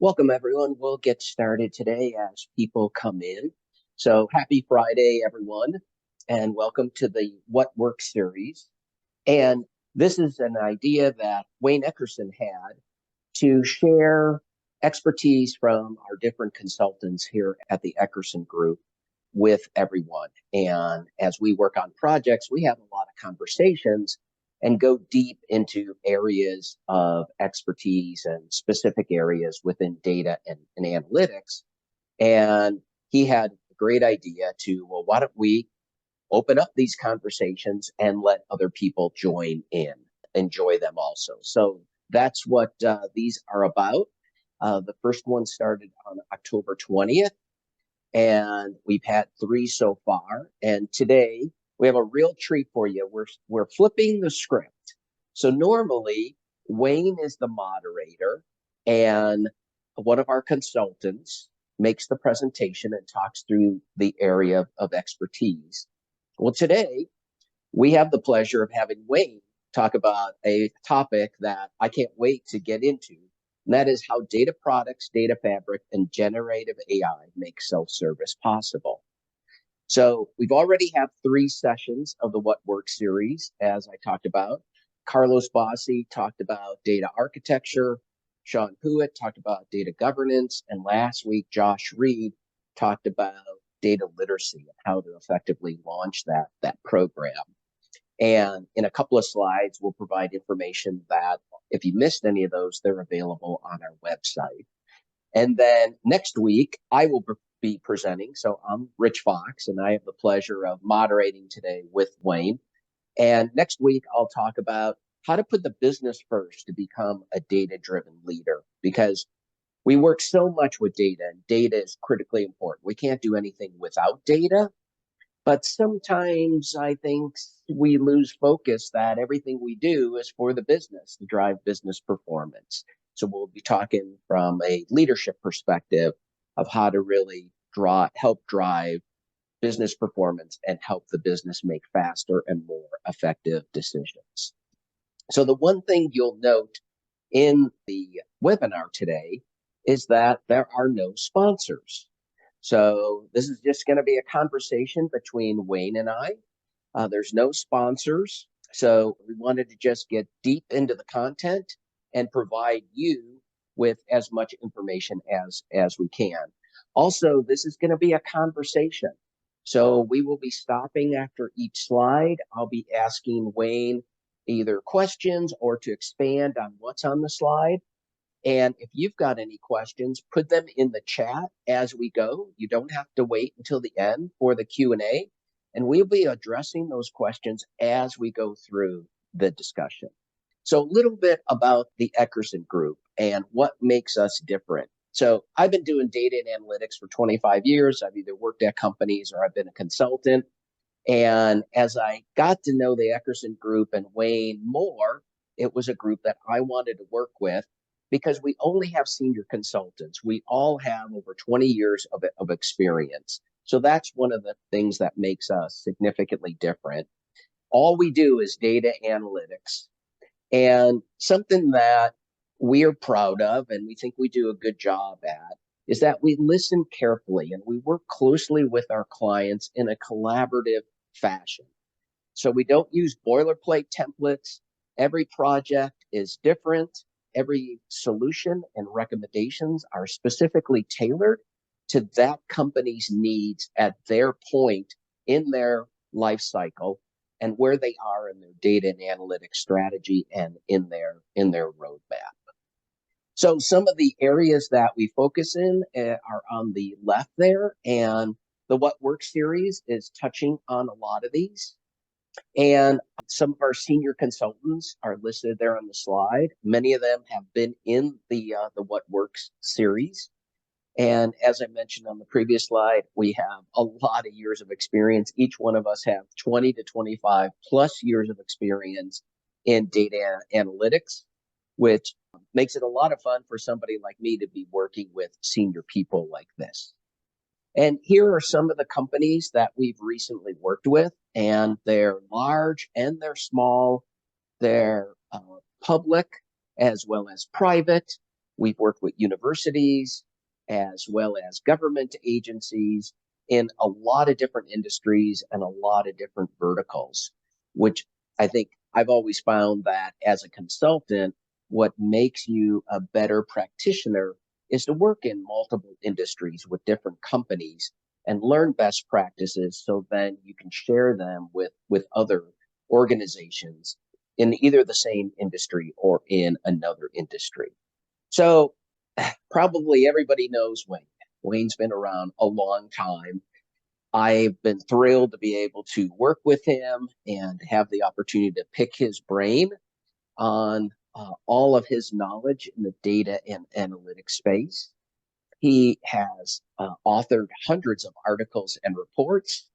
Welcome, everyone. We'll get started today as people come in. So happy Friday, everyone, and welcome to the What Works series. And this is an idea that Wayne Eckerson had to share expertise from our different consultants here at the Eckerson Group with everyone. And as we work on projects, we have a lot of conversations and go deep into areas of expertise and specific areas within data and analytics. And he had a great idea to, well, why don't we open up these conversations and let other people join in, enjoy them also. So that's what these are about. The first one started on October 20th, and we've had three so far. And today we have a real treat for you. We're flipping the script. So normally Wayne is the moderator, and one of our consultants makes the presentation and talks through the area of expertise. Well, today we have the pleasure of having Wayne talk about a topic that I can't wait to get into, and that is how data products, data fabric, and generative AI make self-service possible. So we've already had 3 sessions of the What Works series, as I talked about. Carlos Bossi talked about data architecture. Sean Hewitt talked about data governance. And last week, Josh Reed talked about data literacy and how to effectively launch that program. And in a couple of slides, we'll provide information that if you missed any of those, they're available on our website. And then next week, I will be presenting. So I'm Rich Fox, and I have the pleasure of moderating today with Wayne. And next week, I'll talk about how to put the business first to become a data-driven leader, because we work so much with data, and data is critically important. We can't do anything without data, but sometimes I think we lose focus that everything we do is for the business to drive business performance. So we'll be talking from a leadership perspective of how to really help drive business performance and help the business make faster and more effective decisions. So the one thing you'll note in the webinar today is that there are no sponsors. So this is just going to be a conversation between Wayne and I. There's no sponsors. So we wanted to just get deep into the content and provide you with as much information as we can. Also, this is going to be a conversation. So we will be stopping after each slide. I'll be asking Wayne either questions or to expand on what's on the slide. And if you've got any questions, put them in the chat as we go. You don't have to wait until the end for the Q&A, and we'll be addressing those questions as we go through the discussion. So a little bit about the Eckerson Group and what makes us different. So I've been doing data and analytics for 25 years. I've either worked at companies or I've been a consultant. And as I got to know the Eckerson Group and Wayne more, it was a group that I wanted to work with, because we only have senior consultants. We all have over 20 years of experience. So that's one of the things that makes us significantly different. All we do is data analytics. And something that we're proud of and we think we do a good job at is that we listen carefully and we work closely with our clients in a collaborative fashion. So we don't use boilerplate templates. Every project is different. Every solution and recommendations are specifically tailored to that company's needs at their point in their life cycle and where they are in their data and analytics strategy and in their roadmap. So some of the areas that we focus in are on the left there, and the What Works series is touching on a lot of these. And some of our senior consultants are listed there on the slide. Many of them have been in the What Works series. And as I mentioned on the previous slide, we have a lot of years of experience. Each one of us have 20 to 25 plus years of experience in data analytics, which makes it a lot of fun for somebody like me to be working with senior people like this. And here are some of the companies that we've recently worked with, and they're large and they're small. They're public as well as private. We've worked with universities as well as government agencies in a lot of different industries and a lot of different verticals, which I think I've always found that as a consultant, what makes you a better practitioner is to work in multiple industries with different companies and learn best practices so then you can share them with other organizations in either the same industry or in another industry. So probably everybody knows Wayne. Wayne's been around a long time. I've been thrilled to be able to work with him and have the opportunity to pick his brain on all of his knowledge in the data and analytics space. He has authored hundreds of articles and reports,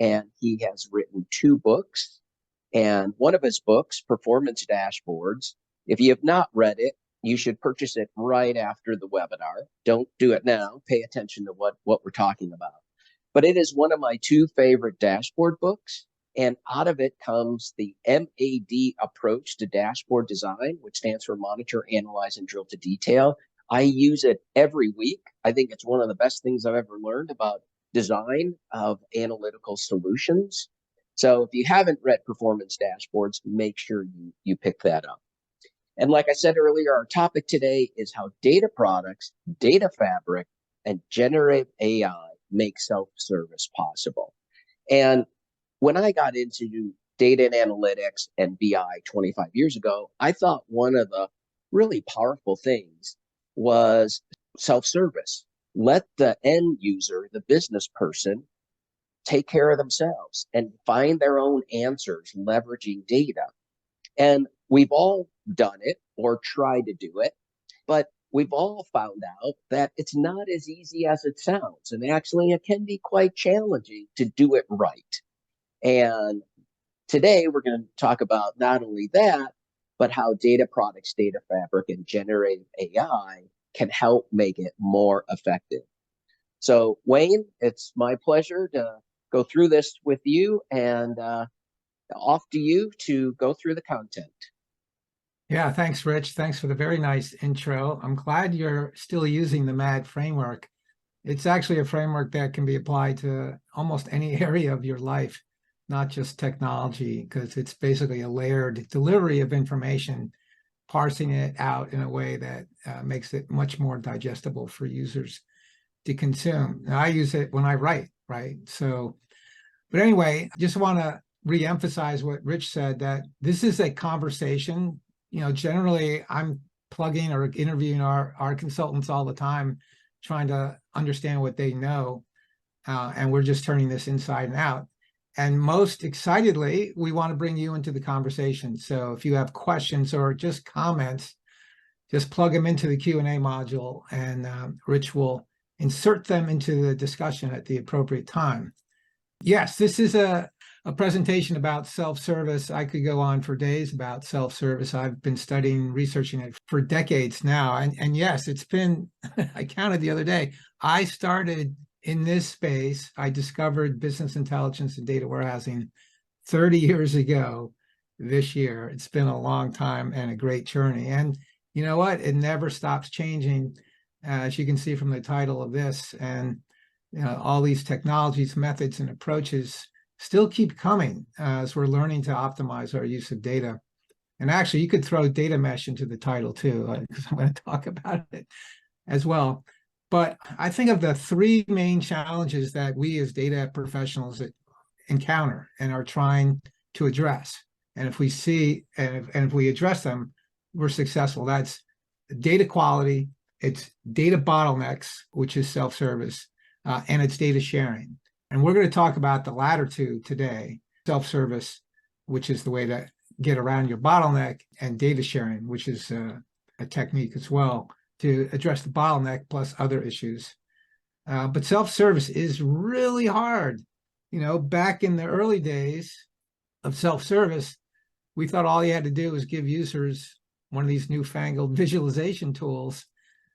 and he has written two books. And one of his books, Performance Dashboards, if you have not read it, you should purchase it right after the webinar. Don't do it now. Pay attention to what we're talking about. But it is one of my two favorite dashboard books. And out of it comes the MAD approach to dashboard design, which stands for Monitor, Analyze, and Drill to Detail. I use it every week. I think it's one of the best things I've ever learned about design of analytical solutions. So if you haven't read Performance Dashboards, make sure you pick that up. And like I said earlier, our topic today is how data products, data fabric, and generative AI make self-service possible. And when I got into data and analytics and BI 25 years ago, I thought one of the really powerful things was self-service. Let the end user, the business person, take care of themselves and find their own answers leveraging data. And we've all done it or tried to do it, but we've all found out that it's not as easy as it sounds. And actually, it can be quite challenging to do it right. And today, we're going to talk about not only that, but how data products, data fabric, and generative AI can help make it more effective. So, Wayne, it's my pleasure to go through this with you, and off to you to go through the content. Yeah, thanks, Rich. Thanks for the very nice intro. I'm glad you're still using the MAD framework. It's actually a framework that can be applied to almost any area of your life, not just technology, because it's basically a layered delivery of information, parsing it out in a way that makes it much more digestible for users to consume. Now, I use it when I write, right? So, but anyway, I just want to re-emphasize what Rich said, that this is a conversation. You know, generally I'm plugging or interviewing our consultants all the time, trying to understand what they know. And we're just turning this inside and out. And most excitedly, we want to bring you into the conversation. So if you have questions or just comments, just plug them into the Q&A module, and Rich will insert them into the discussion at the appropriate time. Yes, this is a presentation about self-service. I could go on for days about self-service. I've been studying, researching it for decades now. And yes, it's been, I counted the other day, I started in this space. I discovered business intelligence and data warehousing 30 years ago this year. It's been a long time and a great journey. And you know what? It never stops changing, as you can see from the title of this. And you know, all these technologies, methods, and approaches still keep coming as we're learning to optimize our use of data. And actually, you could throw data mesh into the title too, because I'm going to talk about it as well. But I think of the three main challenges that we as data professionals encounter and are trying to address. And if we see, and if we address them, we're successful. That's data quality, it's data bottlenecks, which is self-service, and it's data sharing. And we're going to talk about the latter two today, self-service, which is the way to get around your bottleneck, and data sharing, which is a technique as well to address the bottleneck plus other issues. But self-service is really hard. You know, back in the early days of self-service, we thought all you had to do was give users one of these newfangled visualization tools,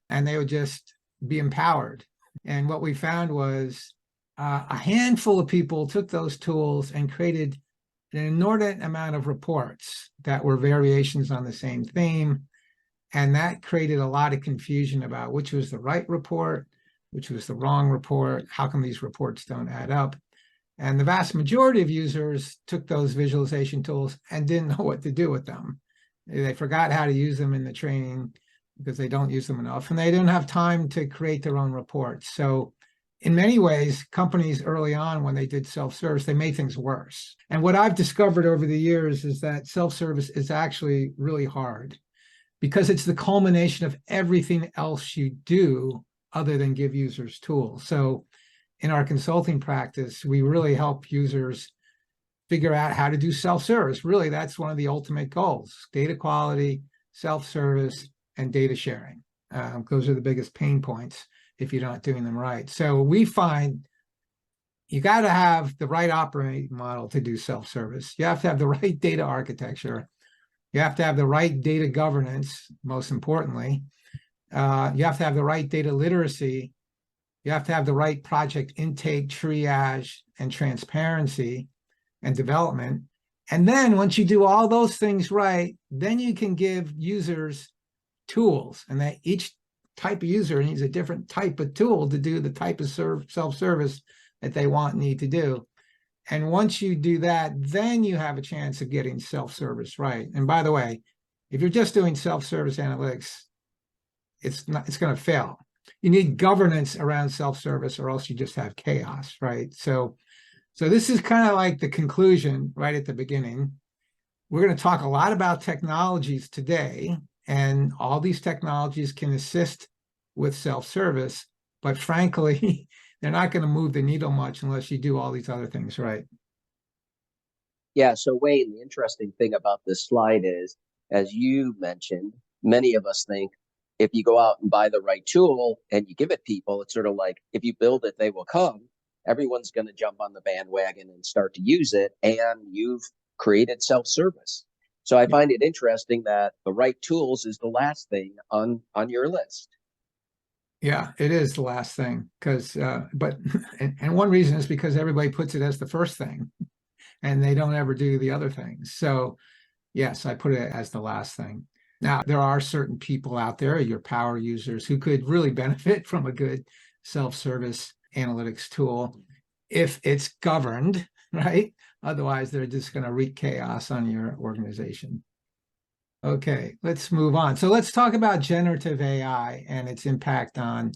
and they would just be empowered. And what we found was a handful of people took those tools and created an inordinate amount of reports that were variations on the same theme. And that created a lot of confusion about which was the right report, which was the wrong report. How come these reports don't add up? And the vast majority of users took those visualization tools and didn't know what to do with them. They forgot how to use them in the training because they don't use them enough, and they didn't have time to create their own reports. So in many ways, companies early on, when they did self-service, they made things worse. And what I've discovered over the years is that self-service is actually really hard because it's the culmination of everything else you do other than give users tools. So in our consulting practice, we really help users figure out how to do self-service. Really, that's one of the ultimate goals: data quality, self-service, and data sharing. Those are the biggest pain points if you're not doing them right. So we find you got to have the right operating model to do self-service. You have to have the right data architecture. You have to have the right data governance, most importantly. You have to have the right data literacy. You have to have the right project intake, triage, and transparency and development. And then once you do all those things right, then you can give users tools, and that each type of user needs a different type of tool to do the type of self-service that they want and need to do. And once you do that, then you have a chance of getting self-service right. And by the way, if you're just doing self-service analytics, it's going to fail. You need governance around self-service, or else you just have chaos, right? So this is kind of like the conclusion right at the beginning. We're going to talk a lot about technologies today, and all these technologies can assist with self-service, but frankly, they're not going to move the needle much unless you do all these other things right. Yeah, so Wayne, the interesting thing about this slide is, as you mentioned, many of us think if you go out and buy the right tool and you give it people, it's sort of like if you build it, they will come. Everyone's going to jump on the bandwagon and start to use it, and you've created self-service. So I find it interesting that the right tools is the last thing on your list. Yeah, it is the last thing, because but and one reason is because everybody puts it as the first thing and they don't ever do the other things. So yes, I put it as the last thing. Now, there are certain people out there, your power users, who could really benefit from a good self-service analytics tool if it's governed, right? Otherwise, they're just going to wreak chaos on your organization. Okay, let's move on. So let's talk about generative AI and its impact on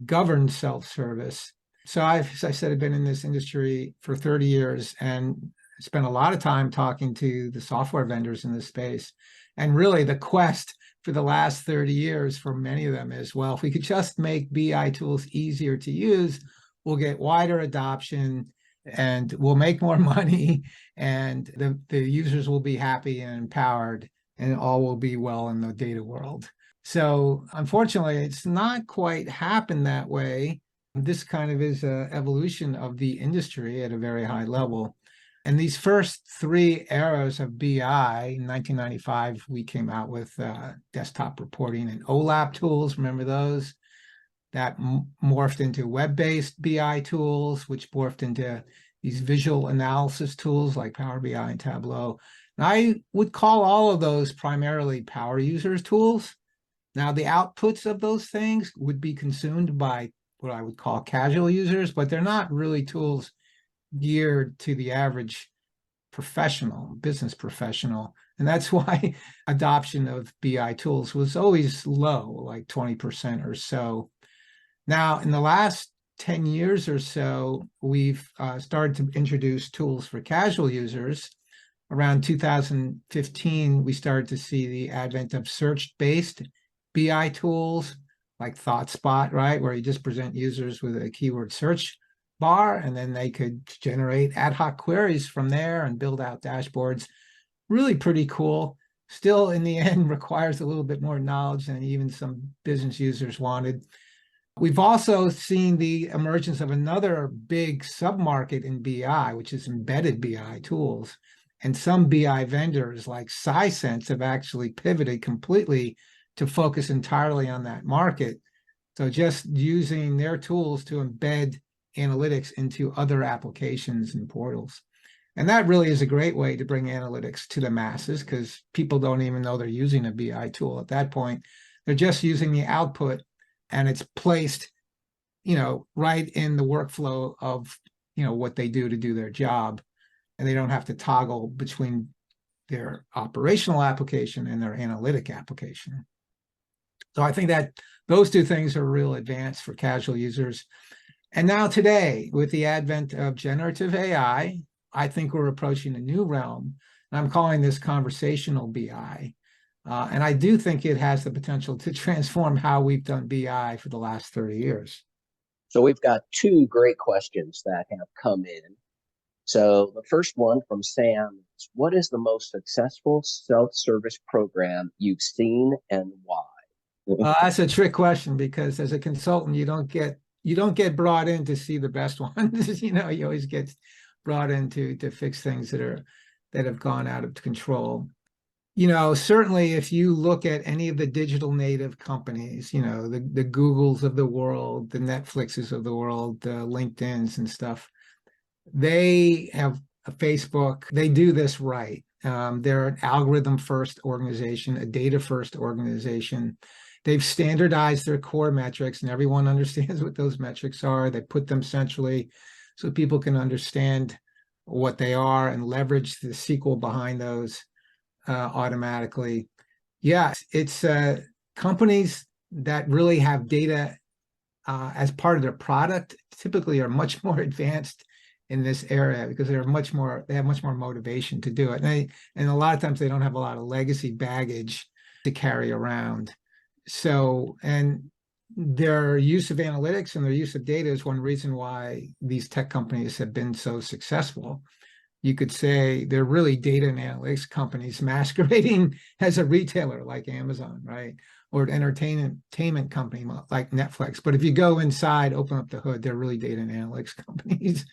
governed self-service. So as I said, I've been in this industry for 30 years and spent a lot of time talking to the software vendors in this space. And really the quest for the last 30 years for many of them is, well, if we could just make BI tools easier to use, we'll get wider adoption and we'll make more money, and the users will be happy and empowered, and all will be well in the data world. So unfortunately, it's not quite happened that way. This kind of is an evolution of the industry at a very high level. And these first three eras of BI, in 1995, we came out with desktop reporting and OLAP tools. Remember those? That morphed into web-based BI tools, which morphed into these visual analysis tools like Power BI and Tableau. And I would call all of those primarily power users tools. Now, the outputs of those things would be consumed by what I would call casual users, but they're not really tools geared to the average professional, business professional. And that's why adoption of BI tools was always low, like 20% or so. Now, in the last 10 years or so, we've started to introduce tools for casual users. Around 2015, we started to see the advent of search-based BI tools like ThoughtSpot, right, where you just present users with a keyword search bar, and then they could generate ad hoc queries from there and build out dashboards. Really pretty cool. Still, in the end, requires a little bit more knowledge than even some business users wanted. We've also seen the emergence of another big submarket in BI, which is embedded BI tools. And some BI vendors like Sisense have actually pivoted completely to focus entirely on that market. So just using their tools to embed analytics into other applications and portals. And that really is a great way to bring analytics to the masses because people don't even know they're using a BI tool at that point. They're just using the output and it's placed, right in the workflow of, what they do to do their job. And they don't have to toggle between their operational application and their analytic application. So I think that those two things are real advanced for casual users. And now today, with the advent of generative AI, I think we're approaching a new realm. And I'm calling this conversational BI. And I do think it has the potential to transform how we've done BI for the last 30 years. So we've got two great questions that have come in. So the first one from Sam is, what is the most successful self-service program you've seen and why? That's a trick question because as a consultant, you don't get brought in to see the best ones. You always get brought in to fix things that have gone out of control. Certainly if you look at any of the digital native companies, the Googles of the world, the Netflixes of the world, the LinkedIns and stuff, they have a Facebook, they do this right. They're an algorithm first organization, a data first organization. They've standardized their core metrics and everyone understands what those metrics are. They put them centrally so people can understand what they are and leverage the SQL behind those automatically. Yeah, it's companies that really have data as part of their product typically are much more advanced in this area because they have much more motivation to do it. And a lot of times they don't have a lot of legacy baggage to carry around. So, and their use of analytics and their use of data is one reason why these tech companies have been so successful. You could say they're really data and analytics companies masquerading as a retailer like Amazon, right? Or an entertainment company like Netflix. But if you go inside, open up the hood, they're really data and analytics companies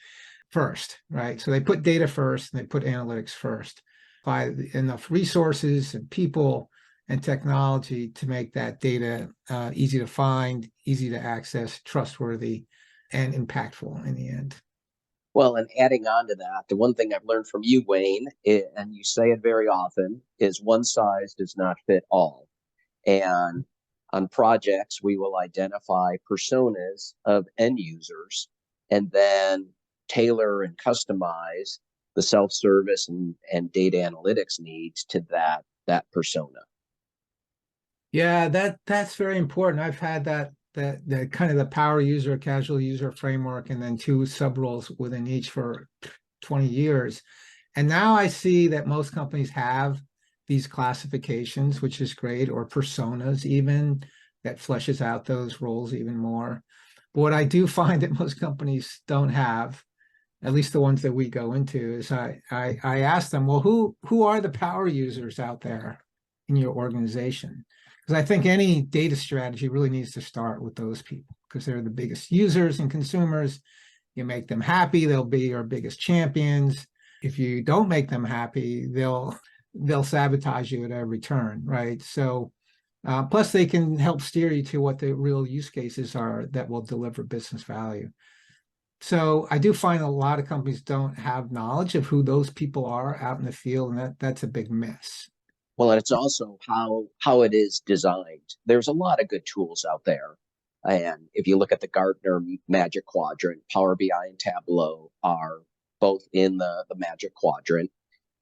first, right? So they put data first and they put analytics first by enough resources and people and technology to make that data easy to find, easy to access, trustworthy, and impactful in the end. Well, and adding on to that, the one thing I've learned from you, Wayne, and you say it very often, is one size does not fit all. And on projects, we will identify personas of end users and then tailor and customize the self-service and data analytics needs to that persona. Yeah, that's very important. I've had that kind of the power user, casual user framework, and then two sub roles within each for 20 years. And now I see that most companies have these classifications, which is great, or personas even that fleshes out those roles even more. But what I do find that most companies don't have, at least the ones that we go into, is I ask them, well, who are the power users out there in your organization? Because I think any data strategy really needs to start with those people because they're the biggest users and consumers. You make them happy, they'll be your biggest champions. If you don't make them happy, they'll sabotage you at every turn, right? So plus they can help steer you to what the real use cases are that will deliver business value. So I do find a lot of companies don't have knowledge of who those people are out in the field, and that's a big miss. Well, and it's also how it is designed. There's a lot of good tools out there. And if you look at the Gartner Magic Quadrant, Power BI and Tableau are both in the Magic Quadrant,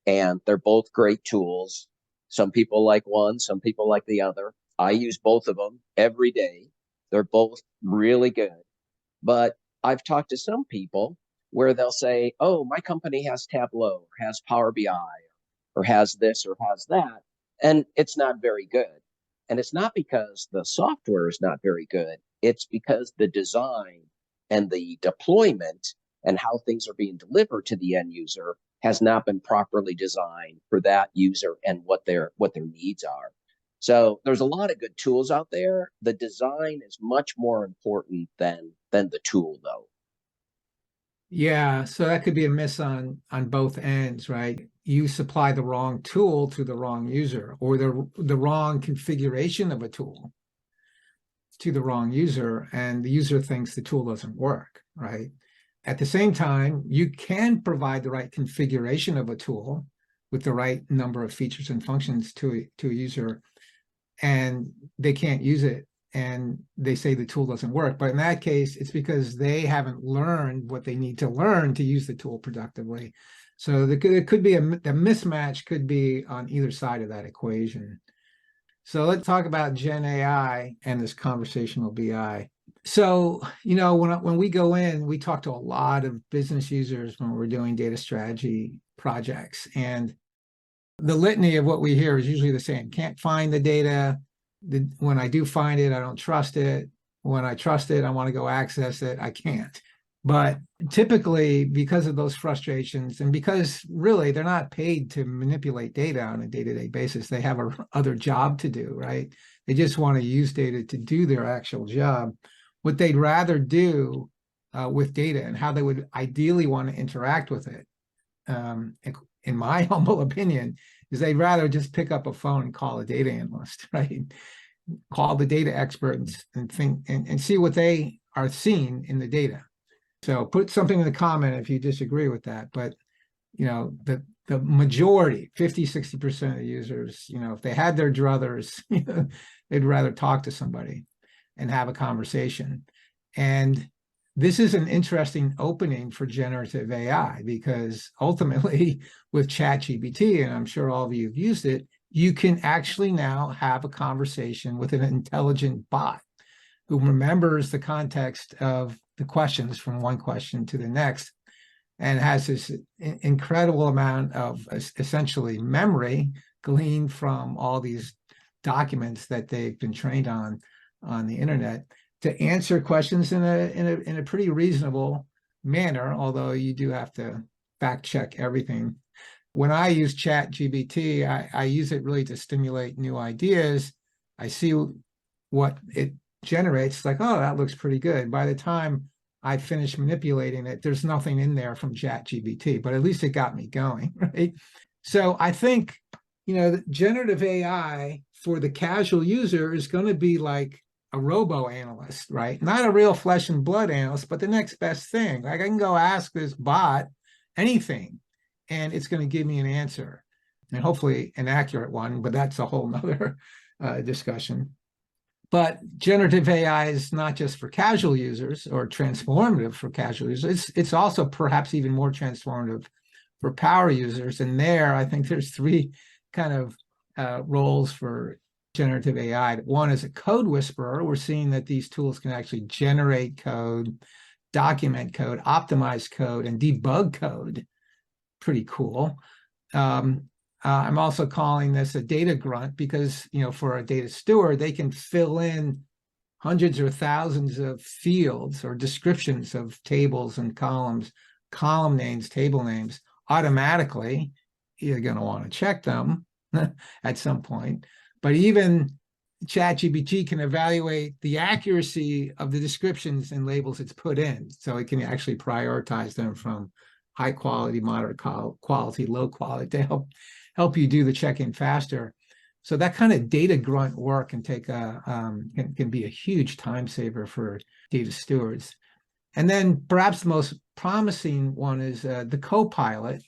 and they're both great tools. Some people like one, some people like the other. I use both of them every day. They're both really good. But I've talked to some people where they'll say, oh, my company has Tableau or has Power BI or has this or has that. And it's not very good. And it's not because the software is not very good. It's because the design and the deployment and how things are being delivered to the end user has not been properly designed for that user and what their needs are. So there's a lot of good tools out there. The design is much more important than the tool, though. Yeah, so that could be a miss on both ends, right? You supply the wrong tool to the wrong user, or the wrong configuration of a tool to the wrong user, and the user thinks the tool doesn't work, right? At the same time, you can provide the right configuration of a tool with the right number of features and functions to a user, and they can't use it, and they say the tool doesn't work. But in that case, it's because they haven't learned what they need to learn to use the tool productively. So there could be a mismatch could be on either side of that equation. So let's talk about Gen AI and this conversational BI. So, when we go in, we talk to a lot of business users when we're doing data strategy projects. And the litany of what we hear is usually the same. Can't find the data. When I do find it, I don't trust it. When I trust it, I want to go access it. I can't. But typically, because of those frustrations, and because really they're not paid to manipulate data on a day-to-day basis, they have a other job to do, right? They just want to use data to do their actual job. What they'd rather do with data and how they would ideally want to interact with it, in my humble opinion, is they'd rather just pick up a phone and call a data analyst, right? Call the data expert and think and see what they are seeing in the data. So put something in the comment if you disagree with that. But, the majority, 50, 60% of the users, if they had their druthers, they'd rather talk to somebody and have a conversation. And this is an interesting opening for generative AI, because ultimately with ChatGPT, and I'm sure all of you have used it, you can actually now have a conversation with an intelligent bot who remembers the context of the questions from one question to the next, and has this incredible amount of essentially memory gleaned from all these documents that they've been trained on the internet to answer questions in a pretty reasonable manner, although you do have to fact check everything. When I use ChatGPT, I use it really to stimulate new ideas. I see what it generates, like, oh, that looks pretty good. By the time I finish manipulating it, there's nothing in there from ChatGPT, but at least it got me going, right? So I think, generative AI for the casual user is going to be like a robo analyst, right? Not a real flesh and blood analyst, but the next best thing. Like, I can go ask this bot anything, and it's going to give me an answer, and hopefully an accurate one, but that's a whole nother discussion. But generative AI is not just for casual users or transformative for casual users. It's also perhaps even more transformative for power users. And there, I think there's three kind of roles for generative AI. One is a code whisperer. We're seeing that these tools can actually generate code, document code, optimize code, and debug code. Pretty cool. I'm also calling this a data grunt because, for a data steward, they can fill in hundreds or thousands of fields or descriptions of tables and columns, column names, table names automatically. You're going to want to check them at some point. But even ChatGPT can evaluate the accuracy of the descriptions and labels it's put in. So it can actually prioritize them from high quality, moderate quality, low quality to help you do the check-in faster. So that kind of data grunt work can take can be a huge time saver for data stewards. And then perhaps the most promising one is the co-pilot.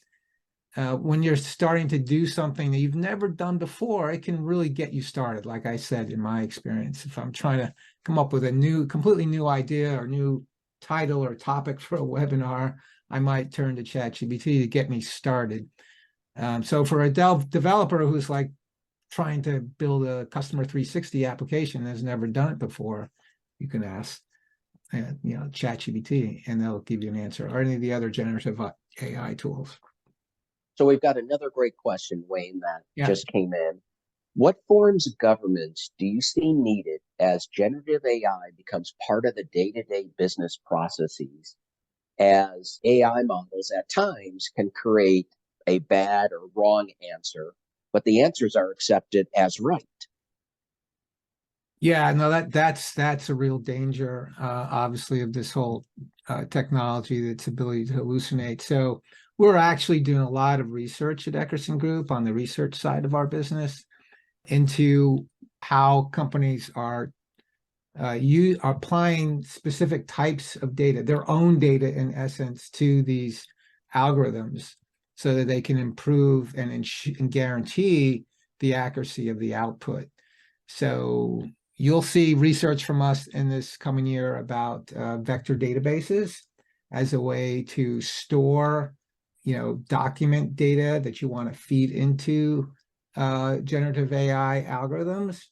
When you're starting to do something that you've never done before, it can really get you started. Like I said, in my experience, if I'm trying to come up with a completely new idea or new title or topic for a webinar, I might turn to ChatGPT to get me started. So for a developer who's like trying to build a customer 360 application and has never done it before, you can ask, ChatGPT, and they'll give you an answer, or any of the other generative AI tools. So we've got another great question, Wayne, that Yeah. just came in. What forms of governance do you see needed as generative AI becomes part of the day-to-day business processes, as AI models at times can create a bad or wrong answer, but the answers are accepted as right? Yeah, no, that's a real danger, obviously, of this whole technology, its ability to hallucinate. So we're actually doing a lot of research at Eckerson Group on the research side of our business into how companies are you are applying specific types of data, their own data in essence, to these algorithms so that they can improve and guarantee the accuracy of the output. So you'll see research from us in this coming year about vector databases as a way to store, document data that you want to feed into generative AI algorithms.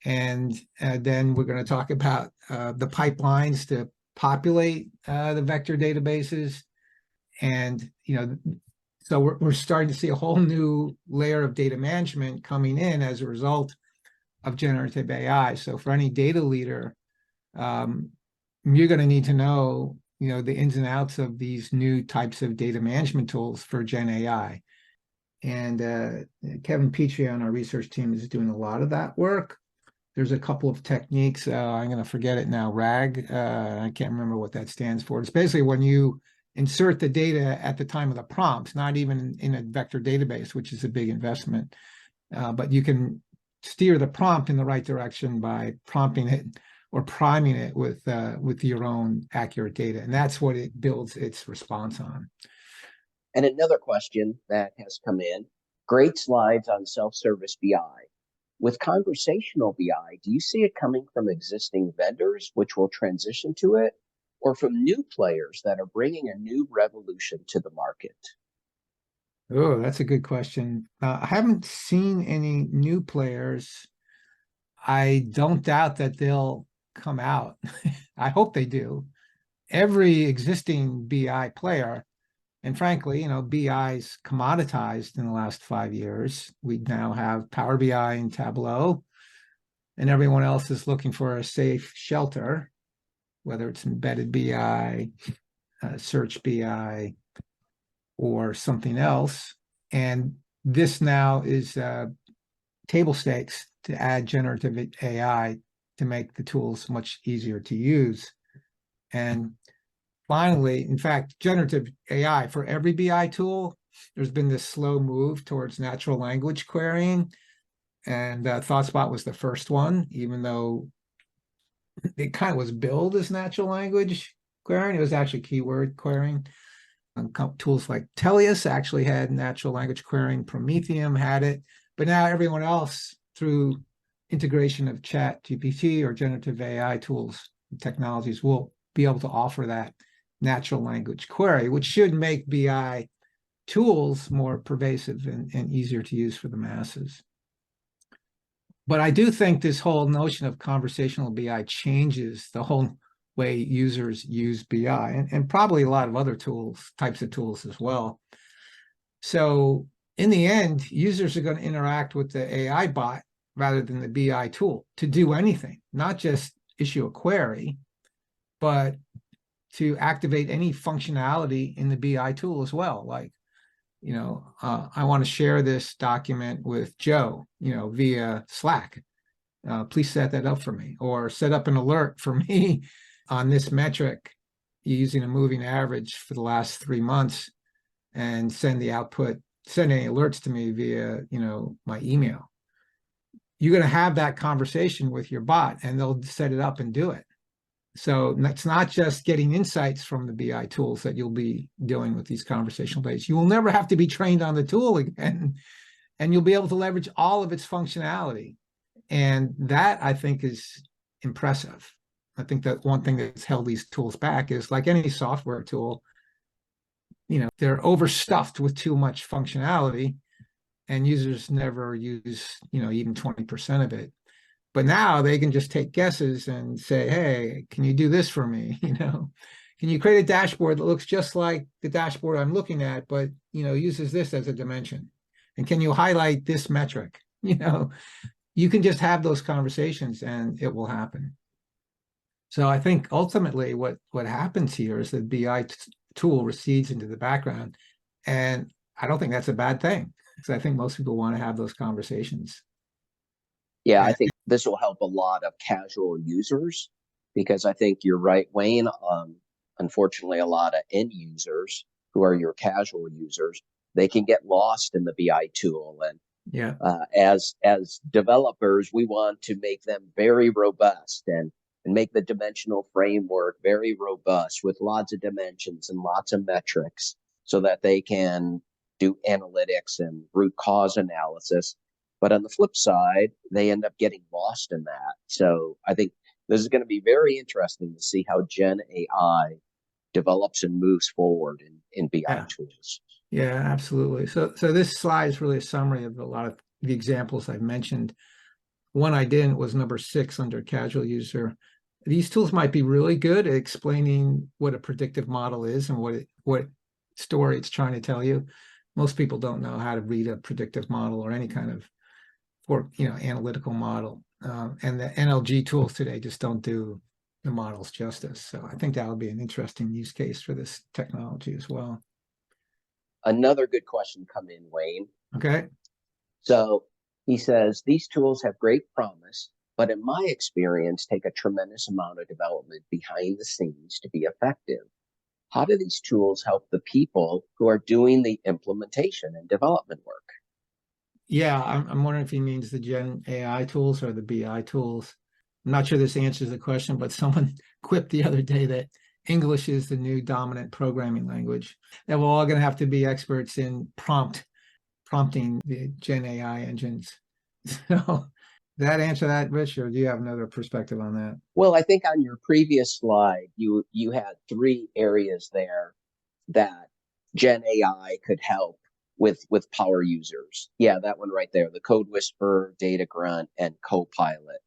And then we're going to talk about the pipelines to populate the vector databases. And, so we're starting to see a whole new layer of data management coming in as a result of generative AI. So for any data leader, you're going to need to know, the ins and outs of these new types of data management tools for Gen AI. And Kevin Petrie on our research team is doing a lot of that work. There's a couple of techniques. I'm going to forget it now. RAG. I can't remember what that stands for. It's basically when you insert the data at the time of the prompts, not even in a vector database, which is a big investment. But you can steer the prompt in the right direction by prompting it or priming it with your own accurate data. And that's what it builds its response on. And another question that has come in, great slides on self-service BI. With conversational BI, do you see it coming from existing vendors, which will transition to it, or from new players that are bringing a new revolution to the market? Oh, that's a good question. I haven't seen any new players. I don't doubt that they'll come out. I hope they do. Every existing BI player, and frankly, BI's commoditized in the last 5 years. We now have Power BI and Tableau, and everyone else is looking for a safe shelter, whether it's embedded BI, search BI, or something else. And this now is table stakes to add generative AI to make the tools much easier to use. And finally, in fact, generative AI for every BI tool, there's been this slow move towards natural language querying. And ThoughtSpot was the first one, even though it kind of was billed as natural language querying. It was actually keyword querying. Tools like Tellius actually had natural language querying. Prometheum had it. But now everyone else, through integration of Chat GPT or generative AI tools, technologies, will be able to offer that natural language query, which should make BI tools more pervasive and easier to use for the masses. But I do think this whole notion of conversational BI changes the whole way users use BI and probably a lot of other types of tools as well. So in the end, users are going to interact with the AI bot rather than the BI tool to do anything, not just issue a query, but to activate any functionality in the BI tool as well. Like, I want to share this document with Joe, via Slack. Please set that up for me, or set up an alert for me on this metric using a moving average for the last 3 months, and send any alerts to me via, my email. You're going to have that conversation with your bot, and they'll set it up and do it. So it's not just getting insights from the BI tools that you'll be doing with these conversational days. You will never have to be trained on the tool again, and you'll be able to leverage all of its functionality. And that, I think, is impressive. I think that one thing that's held these tools back is, like any software tool, they're overstuffed with too much functionality, and users never use, even 20% of it. But now they can just take guesses and say, hey, can you do this for me? Can you create a dashboard that looks just like the dashboard I'm looking at, but, uses this as a dimension? And can you highlight this metric? You can just have those conversations and it will happen. So I think ultimately what happens here is that BI tool recedes into the background. And I don't think that's a bad thing, because I think most people want to have those conversations. Yeah, I think this will help a lot of casual users, because I think you're right, Wayne. Unfortunately, a lot of end users who are your casual users, they can get lost in the BI tool. And yeah, as developers, we want to make them very robust. And make the dimensional framework very robust with lots of dimensions and lots of metrics so that they can do analytics and root cause analysis. But on the flip side, they end up getting lost in that. So I think this is going to be very interesting to see how Gen AI develops and moves forward in BI Yeah. tools. Yeah, absolutely. So this slide is really a summary of a lot of the examples I've mentioned. One I didn't was number 6 under casual user. These tools might be really good at explaining what a predictive model is and what story it's trying to tell you. Most people don't know how to read a predictive model or any kind of analytical model. And the NLG tools today just don't do the models justice. So I think that would be an interesting use case for this technology as well. Another good question come in, Wayne. Okay. So he says, these tools have great promise, but in my experience, take a tremendous amount of development behind the scenes to be effective. How do these tools help the people who are doing the implementation and development work? Yeah, I'm wondering if he means the Gen AI tools or the BI tools. I'm not sure this answers the question, but someone quipped the other day that English is the new dominant programming language, that we're all going to have to be experts in prompting the Gen AI engines. So that answer that, Rich, or do you have another perspective on that? Well, I think on your previous slide, you had 3 areas there that Gen AI could help with power users. Yeah, that one right there, the Code Whisperer, Data Grunt, and Copilot.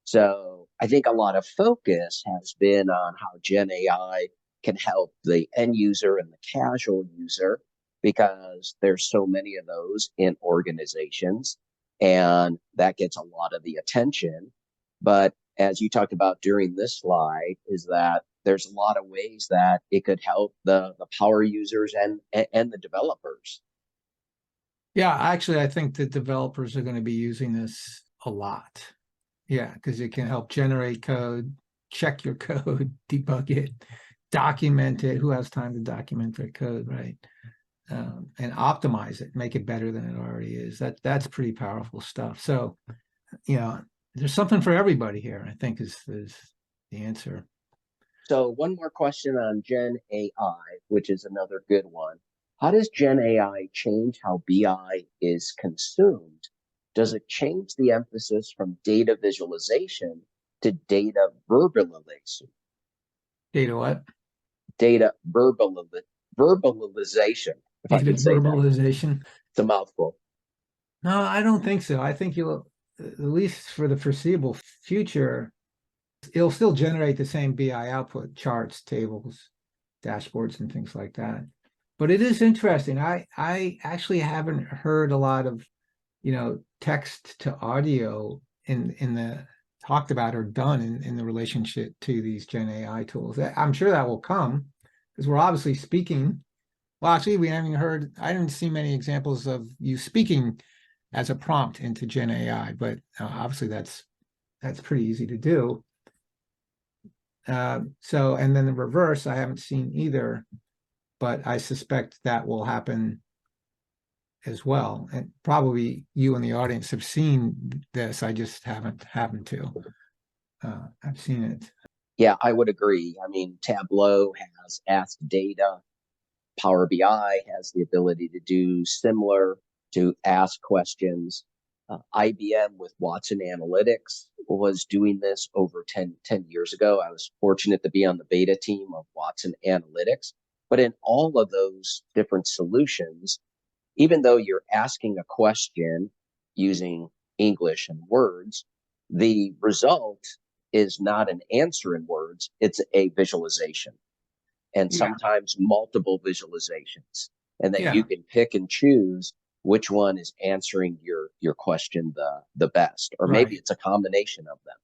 So I think a lot of focus has been on how Gen AI can help the end user and the casual user because there's so many of those in organizations, and that gets a lot of the attention. But as you talked about during this slide, is that there's a lot of ways that it could help the power users and the developers. Yeah, actually, I think that developers are going to be using this a lot. Yeah, because it can help generate code, check your code, debug it, document it. Who has time to document their code, right? And optimize it, make it better than it already is. That's pretty powerful stuff. So, there's something for everybody here, I think is the answer. So one more question on Gen AI, which is another good one. How does Gen AI change how BI is consumed? Does it change the emphasis from data visualization to data verbalization? Data what? Data verbalization, if I Data could say that. verbalization. It's a mouthful. No, I don't think so. I think you'll, at least for the foreseeable future, it'll still generate the same BI output, charts, tables, dashboards, and things like that. But it is interesting. I actually haven't heard a lot of, text to audio in the talked about or done in the relationship to these Gen AI tools. I'm sure that will come because we're obviously speaking. Well, actually, we haven't heard, I didn't see many examples of you speaking as a prompt into Gen AI, but obviously that's pretty easy to do. So, and then the reverse, I haven't seen either, but I suspect that will happen as well. And probably you in the audience have seen this. I just haven't happened to. I've seen it. Yeah, I would agree. I mean, Tableau has Ask Data. Power BI has the ability to do similar, to ask questions. IBM with Watson Analytics was doing this over 10 years ago. I was fortunate to be on the beta team of Watson Analytics. But in all of those different solutions, even though you're asking a question using English and words, the result is not an answer in words, it's a visualization, and Yeah. sometimes multiple visualizations. And then you Yeah. can pick and choose which one is answering your question the best, or maybe Right. it's a combination of them.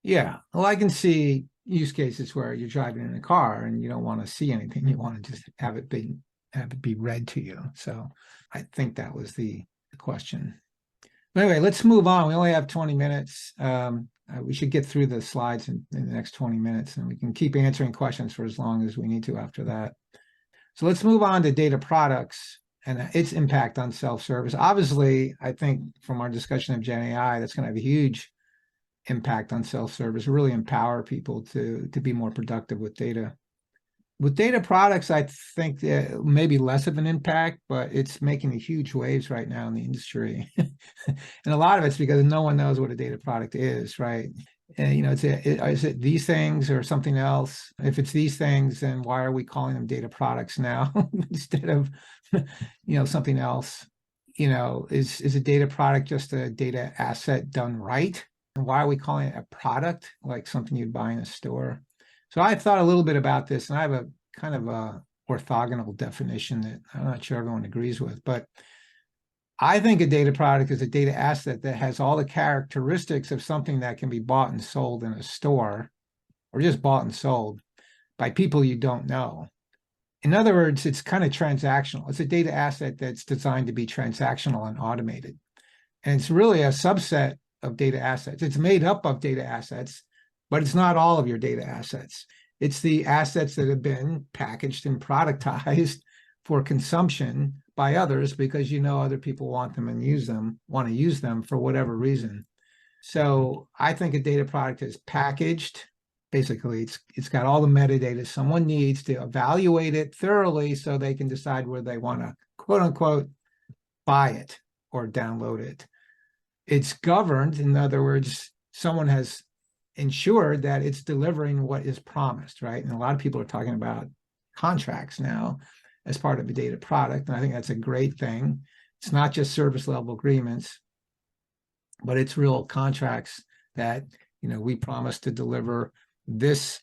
Yeah. Well, I can see use cases where you're driving in a car and you don't want to see anything. You want to just have it be read to you. So I think that was the question. But anyway, let's move on. We only have 20 minutes. We should get through the slides in the next 20 minutes, and we can keep answering questions for as long as we need to after that. So let's move on to data products and its impact on self-service. Obviously, I think from our discussion of Gen AI, that's going to have a huge impact on self-service, really empower people to be more productive with data. With data products, I think maybe less of an impact, but it's making huge waves right now in the industry. And a lot of it's because no one knows what a data product is, right? And, is it these things or something else? If it's these things, then why are we calling them data products now instead of, something else? Is a data product just a data asset done right? And why are we calling it a product, like something you'd buy in a store? So I thought a little bit about this, and I have a kind of a orthogonal definition that I'm not sure everyone agrees with, but I think a data product is a data asset that has all the characteristics of something that can be bought and sold in a store, or just bought and sold by people you don't know. In other words, it's kind of transactional. It's a data asset that's designed to be transactional and automated. And it's really a subset of data assets. It's made up of data assets, but it's not all of your data assets. It's the assets that have been packaged and productized for consumption by others because other people want them and want to use them for whatever reason. So I think a data product is packaged. Basically, it's got all the metadata someone needs to evaluate it thoroughly so they can decide whether they want to, quote unquote, buy it or download it. It's governed. In other words, someone has ensured that it's delivering what is promised, right? And a lot of people are talking about contracts now as part of a data product. And I think that's a great thing. It's not just service level agreements, but it's real contracts that, we promise to deliver this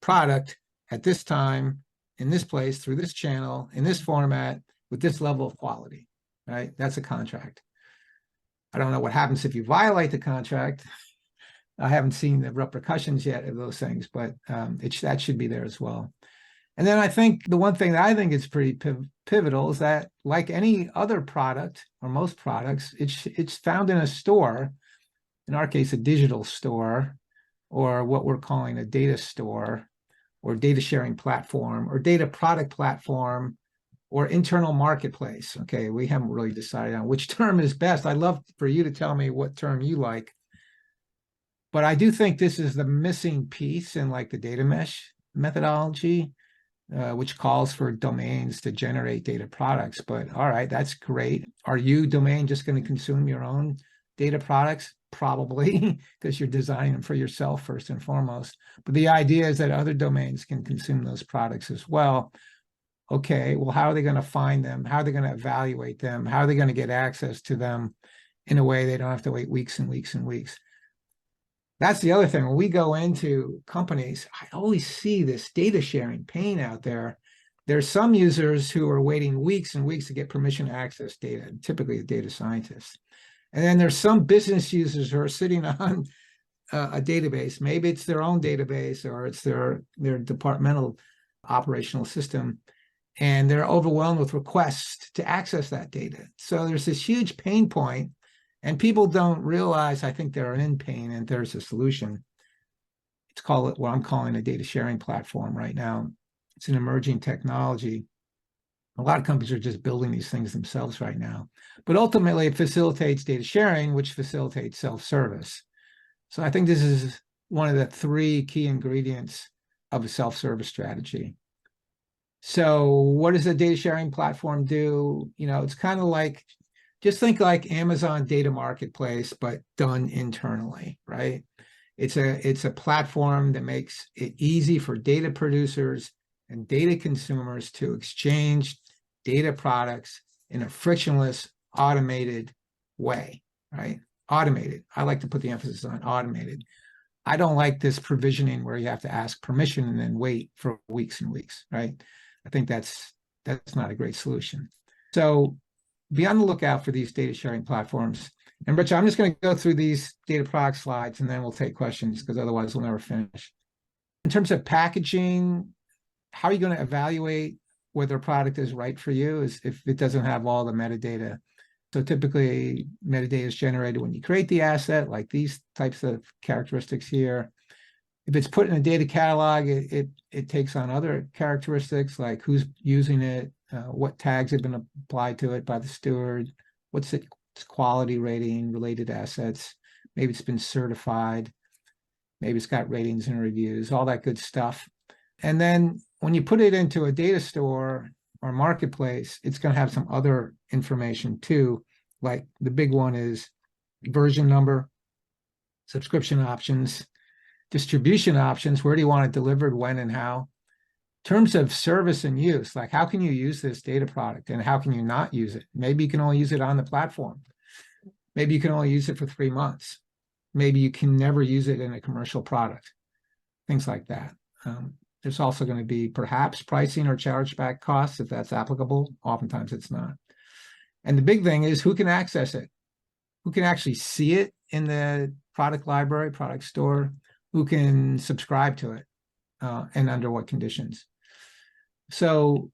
product at this time, in this place, through this channel, in this format, with this level of quality, right? That's a contract. I don't know what happens if you violate the contract. I haven't seen the repercussions yet of those things, but that should be there as well. And then I think the one thing that I think is pretty pivotal is that, like any other product or most products, it's found in a store, in our case, a digital store, or what we're calling a data store, or data sharing platform, or data product platform, or internal marketplace. Okay, we haven't really decided on which term is best. I'd love for you to tell me what term you like. But I do think this is the missing piece in like the data mesh methodology, which calls for domains to generate data products. But all right, that's great. Are you, domain, just going to consume your own data products? Probably, because you're designing them for yourself first and foremost. But the idea is that other domains can consume those products as well. Okay, well, how are they going to find them? How are they going to evaluate them? How are they going to get access to them in a way they don't have to wait weeks and weeks and weeks? That's the other thing. When we go into companies, I always see this data sharing pain out there. There's some users who are waiting weeks and weeks to get permission to access data, typically the data scientists. And then there's some business users who are sitting on a database. Maybe it's their own database or it's their departmental operational system, and they're overwhelmed with requests to access that data. So there's this huge pain point, and people don't realize, I think, they're in pain and there's a solution. It's called what I'm calling a data sharing platform right now. It's an emerging technology. A lot of companies are just building these things themselves right now. But ultimately, it facilitates data sharing, which facilitates self-service. So I think this is one of the three key ingredients of a self-service strategy. So what does a data sharing platform do? It's kind of like, just think like Amazon Data Marketplace, but done internally, right? It's a platform that makes it easy for data producers and data consumers to exchange data products in a frictionless, automated way, right? Automated. I like to put the emphasis on automated. I don't like this provisioning where you have to ask permission and then wait for weeks and weeks, right? I think that's not a great solution. So be on the lookout for these data sharing platforms. And Rich, I'm just going to go through these data product slides and then we'll take questions because otherwise we'll never finish. In terms of packaging, how are you going to evaluate whether a product is right for you is if it doesn't have all the metadata. So typically metadata is generated when you create the asset, like these types of characteristics here. If it's put in a data catalog, it takes on other characteristics like who's using it, what tags have been applied to it by the steward, what's its quality rating, related assets, maybe it's been certified. Maybe it's got ratings and reviews, all that good stuff. And then when you put it into a data store or marketplace, it's going to have some other information too. Like the big one is version number, subscription options, distribution options. Where do you want it delivered, when, and how? Terms of service and use, like how can you use this data product and how can you not use it? Maybe you can only use it on the platform. Maybe you can only use it for 3 months. Maybe you can never use it in a commercial product, things like that. There's also going to be perhaps pricing or chargeback costs if that's applicable. Oftentimes it's not. And the big thing is who can access it? Who can actually see it in the product library, product store? Who can subscribe to it and under what conditions? So,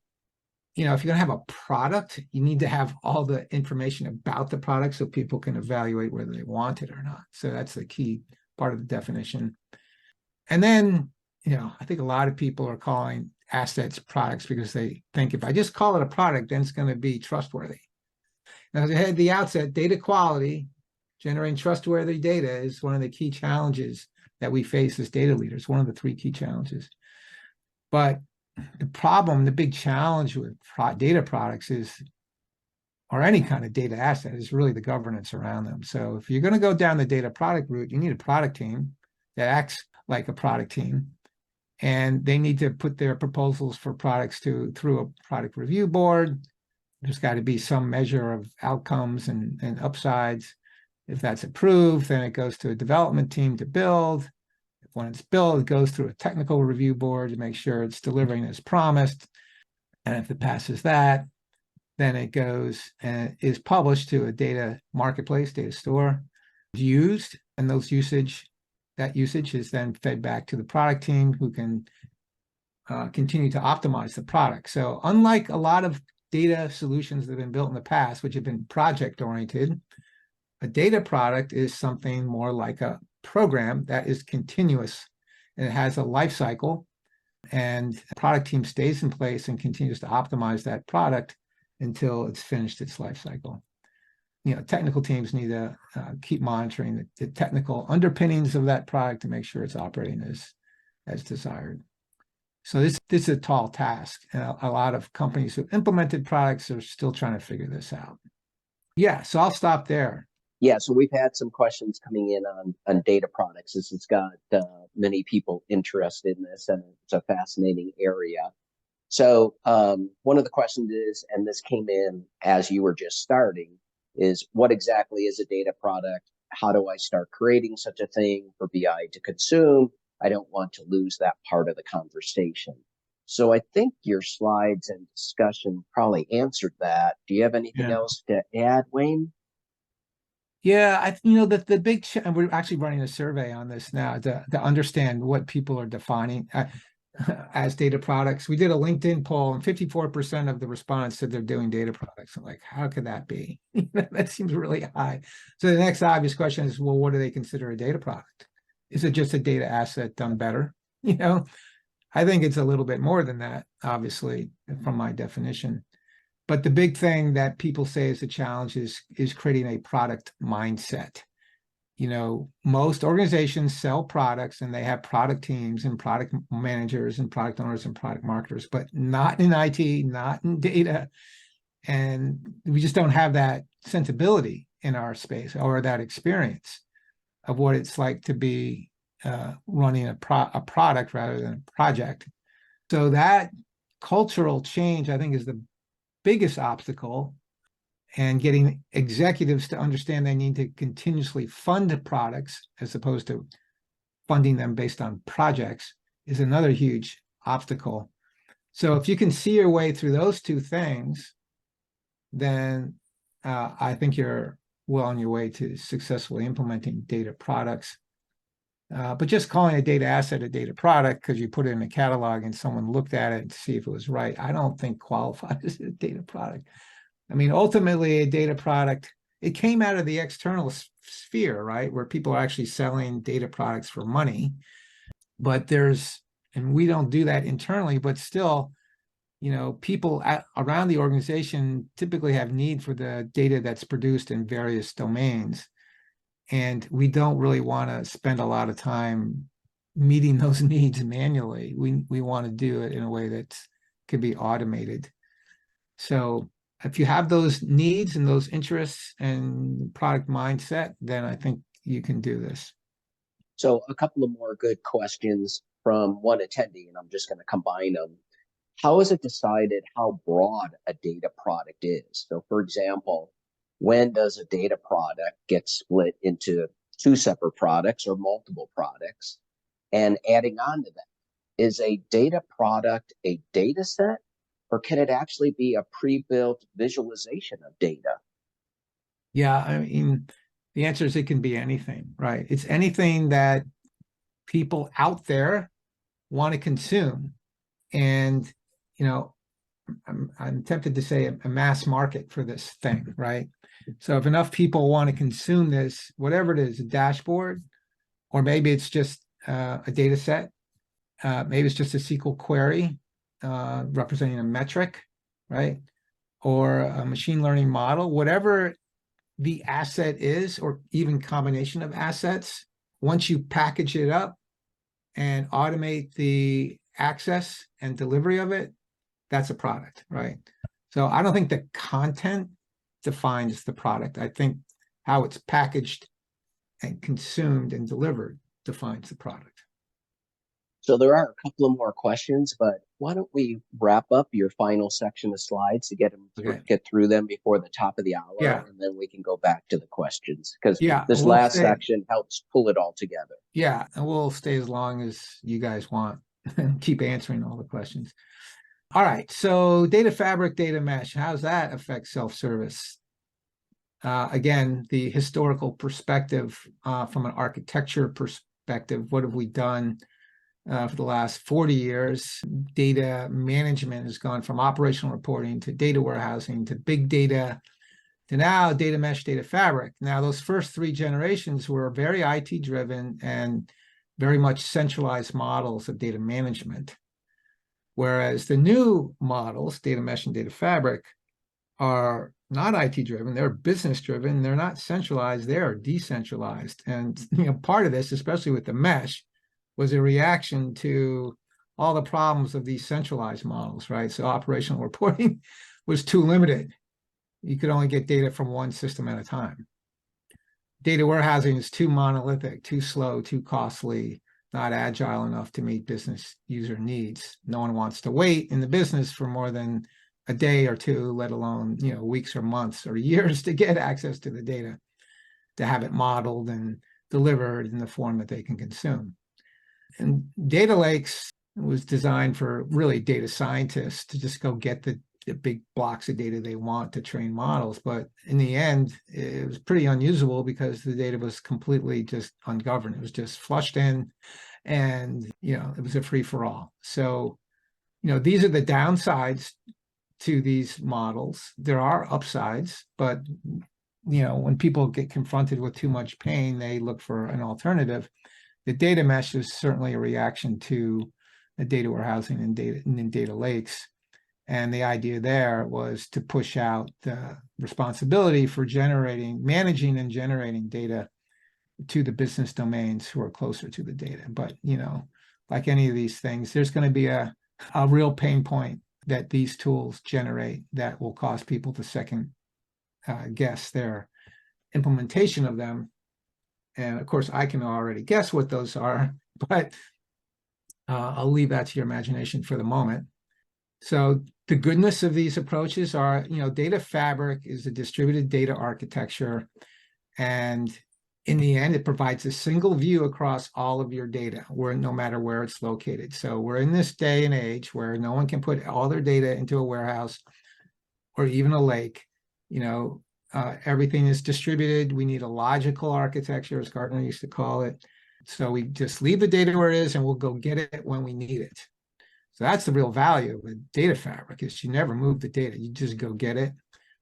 if you're going to have a product, you need to have all the information about the product so people can evaluate whether they want it or not. So that's the key part of the definition. And then, I think a lot of people are calling assets products because they think if I just call it a product, then it's going to be trustworthy. Now, as I had at the outset, data quality, generating trustworthy data is one of the key challenges that we face as data leaders, one of the 3 key challenges. But the problem, the big challenge with data products is, or any kind of data asset, is really the governance around them. So if you're going to go down the data product route, you need a product team that acts like a product team. And they need to put their proposals for products through a product review board. There's got to be some measure of outcomes and upsides. If that's approved, then it goes to a development team to build. When it's built, it goes through a technical review board to make sure it's delivering as promised. And if it passes that, then it goes and is published to a data marketplace, data store, used, and that usage is then fed back to the product team who can continue to optimize the product. So unlike a lot of data solutions that have been built in the past, which have been project-oriented, a data product is something more like a program that is continuous and it has a life cycle, and the product team stays in place and continues to optimize that product until it's finished its life cycle. Technical teams need to keep monitoring the technical underpinnings of that product to make sure it's operating as desired. So this is a tall task, and a lot of companies who implemented products are still trying to figure this out. Yeah, so I'll stop there. Yeah, so we've had some questions coming in on data products. This has got many people interested in this, and it's a fascinating area. So one of the questions is, and this came in as you were just starting, is what exactly is a data product? How do I start creating such a thing for BI to consume? I don't want to lose that part of the conversation. So I think your slides and discussion probably answered that. Do you have anything else to add, Wayne? Yeah, the big, we're actually running a survey on this now to understand what people are defining as data products. We did a LinkedIn poll, and 54% of the respondents said they're doing data products. I'm like, how could that be? That seems really high. So the next obvious question is, well, what do they consider a data product? Is it just a data asset done better? I think it's a little bit more than that, obviously, from my definition. But the big thing that people say is a challenge is creating a product mindset. Most organizations sell products and they have product teams and product managers and product owners and product marketers, but not in IT, not in data. And we just don't have that sensibility in our space or that experience of what it's like to be running a product rather than a project. So that cultural change, I think, is the biggest obstacle, and getting executives to understand they need to continuously fund products as opposed to funding them based on projects is another huge obstacle. So if you can see your way through those 2 things, then I think you're well on your way to successfully implementing data products. But just calling a data asset a data product because you put it in a catalog and someone looked at it to see if it was right, I don't think qualifies as a data product. I mean, ultimately, a data product, it came out of the external sphere, right, where people are actually selling data products for money. But and we don't do that internally, but still, people around the organization typically have need for the data that's produced in various domains. And we don't really want to spend a lot of time meeting those needs manually. We want to do it in a way that can be automated. So if you have those needs and those interests and product mindset, then I think you can do this. So a couple of more good questions from one attendee, and I'm just going to combine them. How is it decided how broad a data product is? So for example, when does a data product get split into two separate products or multiple products? And adding on to that, is a data product a data set, or can it actually be a pre-built visualization of data? Yeah, I mean, the answer is it can be anything, right? It's anything that people out there want to consume. And, you know, I'm tempted to say a mass market for this thing, right? So if enough people want to consume this, whatever it is, a dashboard, or maybe it's just a data set, maybe it's just a SQL query representing a metric, right? Or a machine learning model, whatever the asset is, or even combination of assets, once you package it up and automate the access and delivery of it, that's a product, right? So I don't think the content defines the product. I think how it's packaged and consumed and delivered defines the product. So there are a couple of more questions, but why don't we wrap up your final section of slides to Okay. get through them before the top of the hour, Yeah. and then we can go back to the questions because Yeah. this last section helps pull it all together. Yeah. And we'll stay as long as you guys want and keep answering all the questions. All right. So data fabric, data mesh, how does that affect self-service? Again, the historical perspective from an architecture perspective, what have we done for the last 40 years? Data management has gone from operational reporting to data warehousing to big data to now data mesh, data fabric. Now, those first three generations were very IT driven and very much centralized models of data management. Whereas the new models, data mesh and data fabric, are not IT driven, they're business driven, they're not centralized, they're decentralized. And part of this, especially with the mesh, was a reaction to all the problems of these centralized models, right? So operational reporting was too limited. You could only get data from one system at a time. Data warehousing is too monolithic, too slow, too costly, not agile enough to meet business user needs. No one wants to wait in the business for more than a day or two, let alone weeks or months or years to get access to the data, to have it modeled and delivered in the form that they can consume. And data lakes was designed for really data scientists to just go get the big blocks of data they want to train models. But in the end, it was pretty unusable because the data was completely just ungoverned. It was just flushed in and, it was a free for all. So, these are the downsides to these models. There are upsides, but, when people get confronted with too much pain, they look for an alternative. The data mesh is certainly a reaction to the data warehousing and data lakes. And the idea there was to push out the responsibility for managing and generating data to the business domains who are closer to the data. But, like any of these things, there's going to be a real pain point that these tools generate that will cause people to second guess their implementation of them. And of course, I can already guess what those are, but I'll leave that to your imagination for the moment. So the goodness of these approaches are, data fabric is a distributed data architecture. And in the end, it provides a single view across all of your data, no matter where it's located. So we're in this day and age where no one can put all their data into a warehouse or even a lake. Everything is distributed. We need a logical architecture, as Gartner used to call it. So we just leave the data where it is and we'll go get it when we need it. So that's the real value of a data fabric, is you never move the data. You just go get it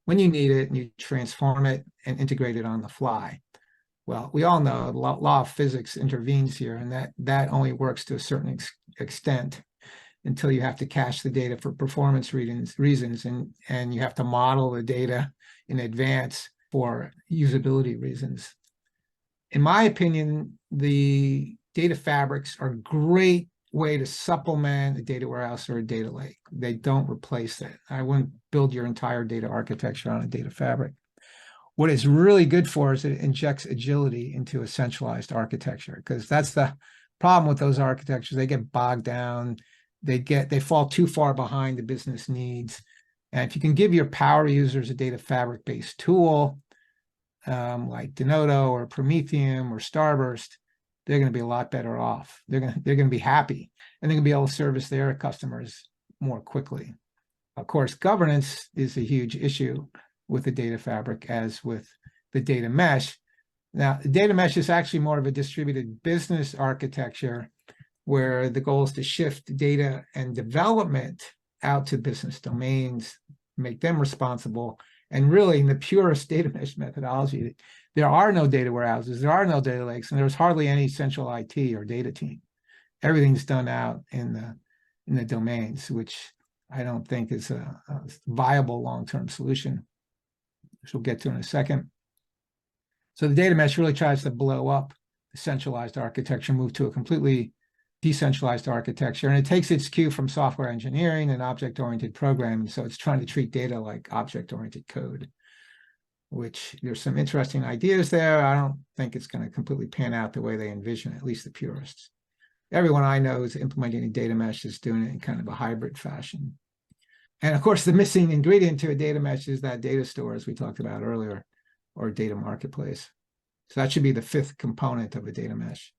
when you need it and you transform it and integrate it on the fly. Well, we all know the law of physics intervenes here, and that only works to a certain extent until you have to cache the data for performance reasons and you have to model the data in advance for usability reasons. In my opinion, the data fabrics are a great way to supplement a data warehouse or a data lake. They don't replace that. I wouldn't build your entire data architecture on a data fabric. What it's really good for is it injects agility into a centralized architecture, because that's the problem with those architectures. They get bogged down. They fall too far behind the business needs. And if you can give your power users a data fabric-based tool, like Denodo or Prometheum or Starburst, they're going to be a lot better off. They're going to be happy, and they're going to be able to service their customers more quickly. Of course, governance is a huge issue with the data fabric, as with the data mesh. Now, the data mesh is actually more of a distributed business architecture, where the goal is to shift data and development out to business domains, make them responsible. And really, in the purest data mesh methodology, there are no data warehouses, there are no data lakes, and there's hardly any central IT or data team. Everything's done out in the domains, which I don't think is a viable long-term solution, which we'll get to in a second. So the data mesh really tries to blow up the centralized architecture, move to a completely decentralized architecture. And it takes its cue from software engineering and object-oriented programming. So it's trying to treat data like object-oriented code, which there's some interesting ideas there. I don't think it's going to completely pan out the way they envision, at least the purists. Everyone I know is implementing a data mesh is doing it in kind of a hybrid fashion. And of course, the missing ingredient to a data mesh is that data store, as we talked about earlier, or data marketplace. So that should be the fifth component of a data mesh.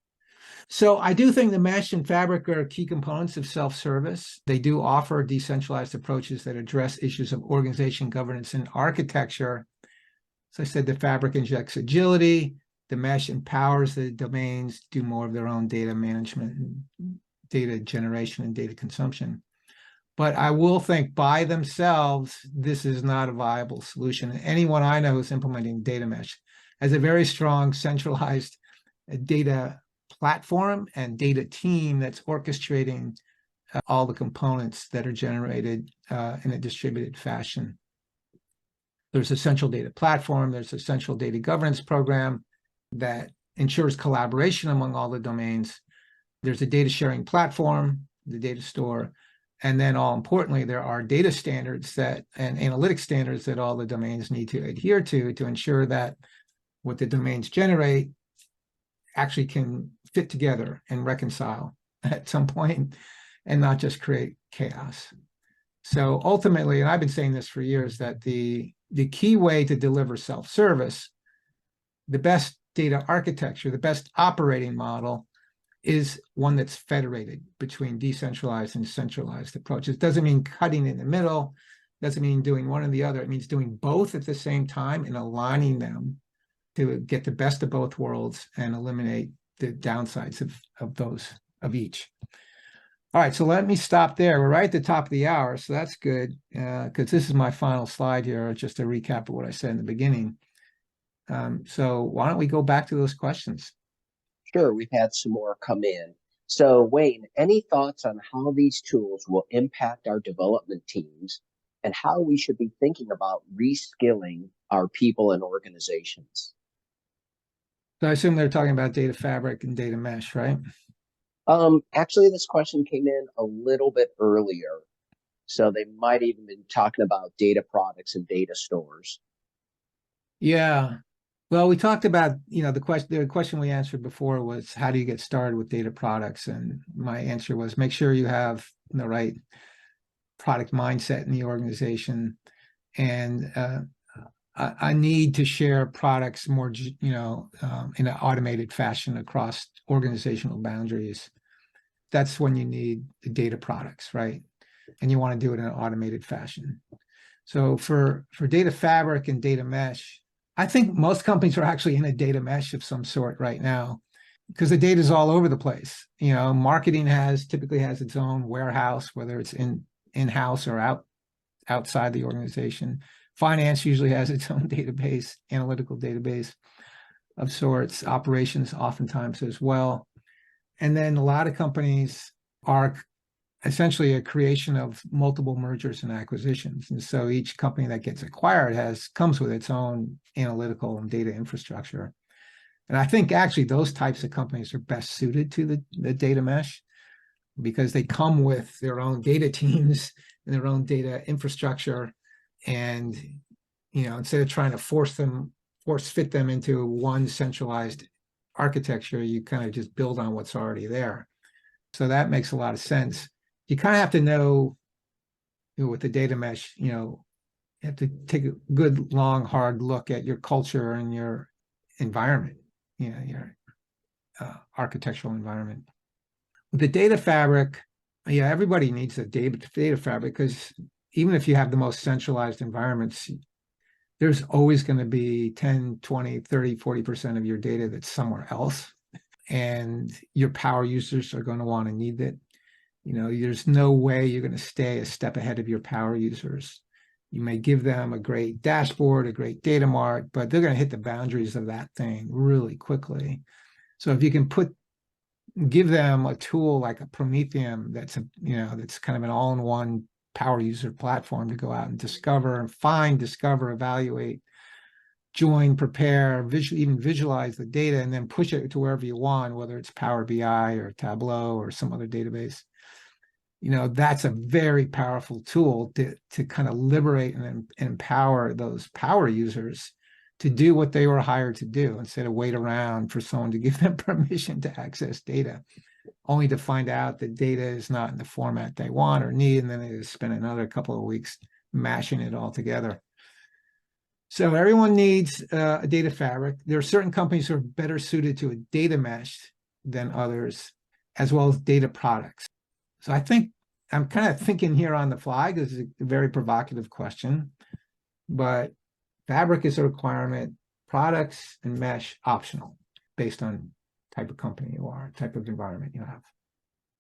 So I do think the mesh and fabric are key components of self-service. They do offer decentralized approaches that address issues of organization, governance, and architecture. As I said, the fabric injects agility. The mesh empowers the domains to do more of their own data management, and data generation, and data consumption. But I will think by themselves, this is not a viable solution. Anyone I know who's implementing data mesh has a very strong centralized data platform and data team that's orchestrating all the components that are generated in a distributed fashion. There's a central data platform, there's a central data governance program that ensures collaboration among all the domains. There's a data sharing platform, the data store, and then all importantly, there are data standards and analytic standards that all the domains need to adhere to ensure that what the domains generate actually can fit together and reconcile at some point and not just create chaos. So ultimately, and I've been saying this for years, that the key way to deliver self-service, the best data architecture, the best operating model, is one that's federated between decentralized and centralized approaches. It doesn't mean cutting in the middle, doesn't mean doing one or the other. It means doing both at the same time and aligning them to get the best of both worlds and eliminate the downsides of each. All right, so let me stop there. We're right at the top of the hour, so that's good, because this is my final slide here, just a recap of what I said in the beginning. So why don't we go back to those questions? Sure, we've had some more come in. So, Wayne, any thoughts on how these tools will impact our development teams and how we should be thinking about reskilling our people and organizations? So I assume they're talking about data fabric and data mesh, right? Actually, this question came in a little bit earlier. So they might even been talking about data products and data stores. Yeah. Well, we talked about, the question we answered before was, how do you get started with data products? And my answer was, make sure you have the right product mindset in the organization. And I need to share products more, in an automated fashion across organizational boundaries. That's when you need the data products, right? And you want to do it in an automated fashion. So for data fabric and data mesh, I think most companies are actually in a data mesh of some sort right now, because the data is all over the place. Marketing typically has its own warehouse, whether it's in-house or outside the organization. Finance usually has its own database, analytical database of sorts. Operations oftentimes as well. And then a lot of companies are essentially a creation of multiple mergers and acquisitions. And so each company that gets acquired comes with its own analytical and data infrastructure. And I think actually those types of companies are best suited to the data mesh because they come with their own data teams and their own data infrastructure. And, instead of trying to force fit them into one centralized architecture, you kind of just build on what's already there. So that makes a lot of sense. You kind of have to know, with the data mesh, you have to take a good, long, hard look at your culture and your environment, your architectural environment. With the data fabric, yeah, everybody needs a data fabric because even if you have the most centralized environments, there's always going to be 10, 20, 30, 40% of your data that's somewhere else. And your power users are going to want to need it. There's no way you're going to stay a step ahead of your power users. You may give them a great dashboard, a great data mart, but they're going to hit the boundaries of that thing really quickly. So if you can give them a tool like a Prometheum that's kind of an all-in-one power user platform to go out and discover and find, discover, evaluate, join, prepare, even visualize the data, and then push it to wherever you want, whether it's Power BI or Tableau or some other database. That's a very powerful tool to kind of liberate and empower those power users to do what they were hired to do instead of wait around for someone to give them permission to access data, only to find out that data is not in the format they want or need, and then they spend another couple of weeks mashing it all together. So everyone needs a data fabric. There are certain companies who are better suited to a data mesh than others, as well as data products. So I think I'm kind of thinking here on the fly because it's a very provocative question, but fabric is a requirement, products and mesh optional based on type of company you are, type of environment you have.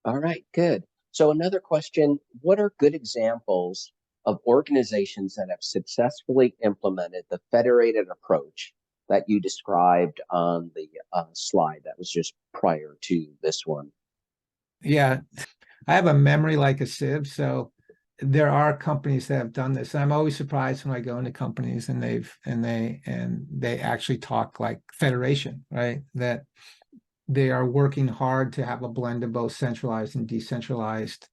All right, good. So another question, what are good examples of organizations that have successfully implemented the federated approach that you described on the slide that was just prior to this one? Yeah, I have a memory like a sieve, so there are companies that have done this. And I'm always surprised when I go into companies and they actually talk like federation, right? That they are working hard to have a blend of both centralized and decentralized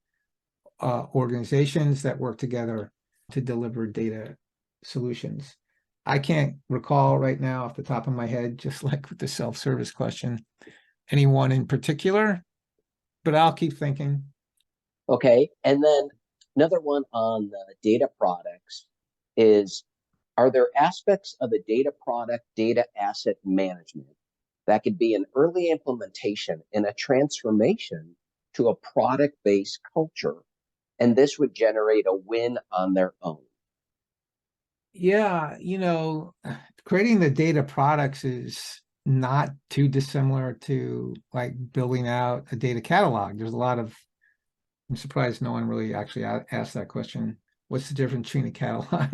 organizations that work together to deliver data solutions. I can't recall right now off the top of my head, just like with the self-service question, anyone in particular, but I'll keep thinking. Okay, and then another one on the data products is, are there aspects of a data product data asset management that could be an early implementation in a transformation to a product-based culture, and this would generate a win on their own? Yeah, creating the data products is not too dissimilar to like building out a data catalog. I'm surprised no one really actually asked that question. What's the difference between a catalog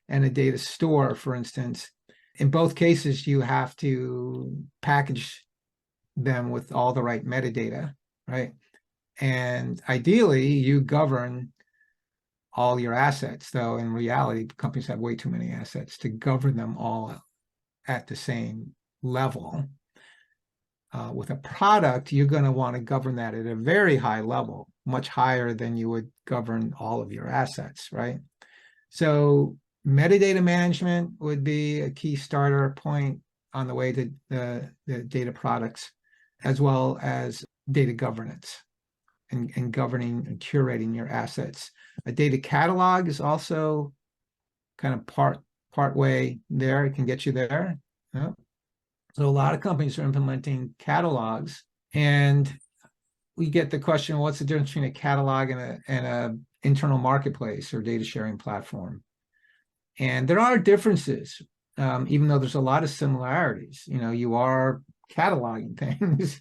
and a data store, for instance? In both cases, you have to package them with all the right metadata, right? And ideally, you govern all your assets, though in reality, companies have way too many assets to govern them all at the same level. With a product, you're going to want to govern that at a very high level, much higher than you would govern all of your assets, right? So metadata management would be a key starter point on the way to the data products, as well as data governance and governing and curating your assets. A data catalog is also kind of part way there. It can get you there. Yeah. So a lot of companies are implementing catalogs, and we get the question, what's the difference between a catalog and a internal marketplace or data sharing platform? And there are differences, even though there's a lot of similarities. You are cataloging things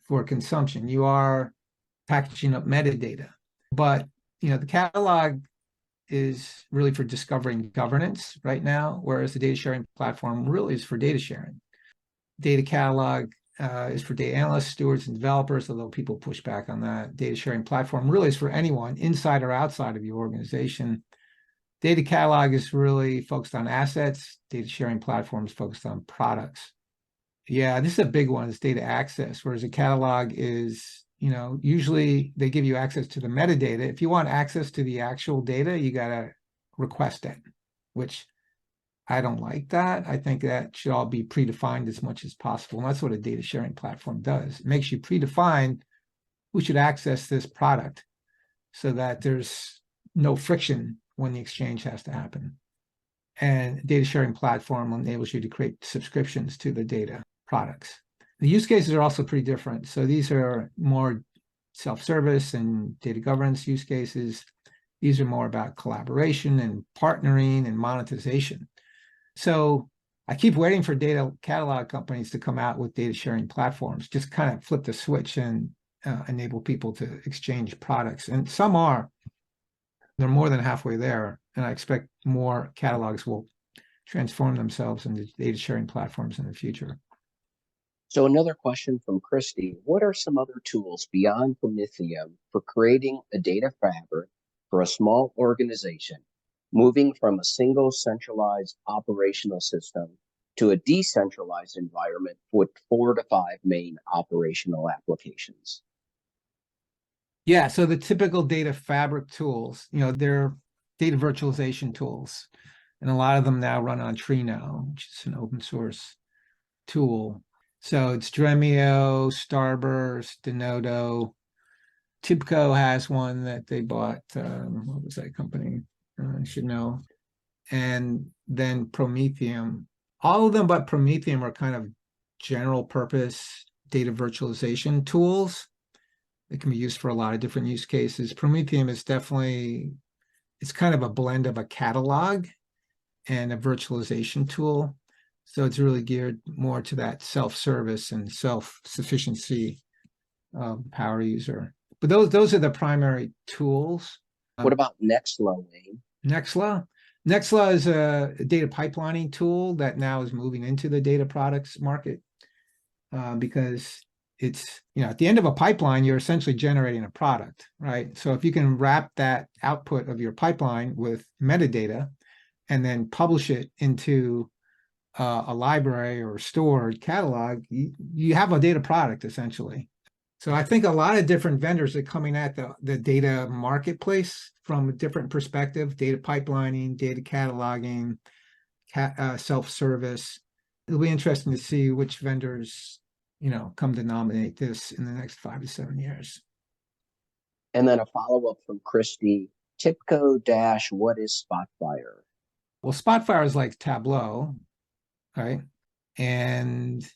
for consumption. You are packaging up metadata, but the catalog is really for discovering governance right now, whereas the data sharing platform really is for data sharing. Data catalog is for data analysts, stewards, and developers, although people push back on that. Data sharing platform really is for anyone inside or outside of your organization. Data catalog is really focused on assets. Data sharing platform is focused on products. Yeah, this is a big one, is data access, whereas a catalog is, usually they give you access to the metadata. If you want access to the actual data, you got to request it, which I don't like that. I think that should all be predefined as much as possible. And that's what a data sharing platform does. It makes you predefine who should access this product so that there's no friction when the exchange has to happen. And data sharing platform enables you to create subscriptions to the data products. The use cases are also pretty different. So these are more self-service and data governance use cases. These are more about collaboration and partnering and monetization. So I keep waiting for data catalog companies to come out with data sharing platforms, just kind of flip the switch and enable people to exchange products. And some are, they're more than halfway there. And I expect more catalogs will transform themselves into data sharing platforms in the future. So another question from Christy, what are some other tools beyond Prometheum for creating a data fabric for a small organization, moving from a single centralized operational system to a decentralized environment with 4 to 5 main operational applications? Yeah, so the typical data fabric tools, they're data virtualization tools. And a lot of them now run on Trino, which is an open source tool. So it's Dremio, Starburst, Denodo. TIBCO has one that they bought. What was that company? I should know. And then Prometheum. All of them but Prometheum are kind of general purpose data virtualization tools. It can be used for a lot of different use cases. Prometheum is definitely, it's kind of a blend of a catalog and a virtualization tool. So it's really geared more to that self-service and self-sufficiency power user. But those are the primary tools. What about Nextflow, Wayne? Nextflow. Nextflow is a data pipelining tool that now is moving into the data products market because it's, at the end of a pipeline, you're essentially generating a product, right? So if you can wrap that output of your pipeline with metadata and then publish it into a library or stored catalog, you have a data product essentially. So I think a lot of different vendors are coming at the data marketplace from a different perspective: data pipelining, data cataloging, self-service. It'll be interesting to see which vendors, come to dominate this in the next 5 to 7 years. And then a follow-up from Christy, TIBCO - what is Spotfire? Well, Spotfire is like Tableau, right? And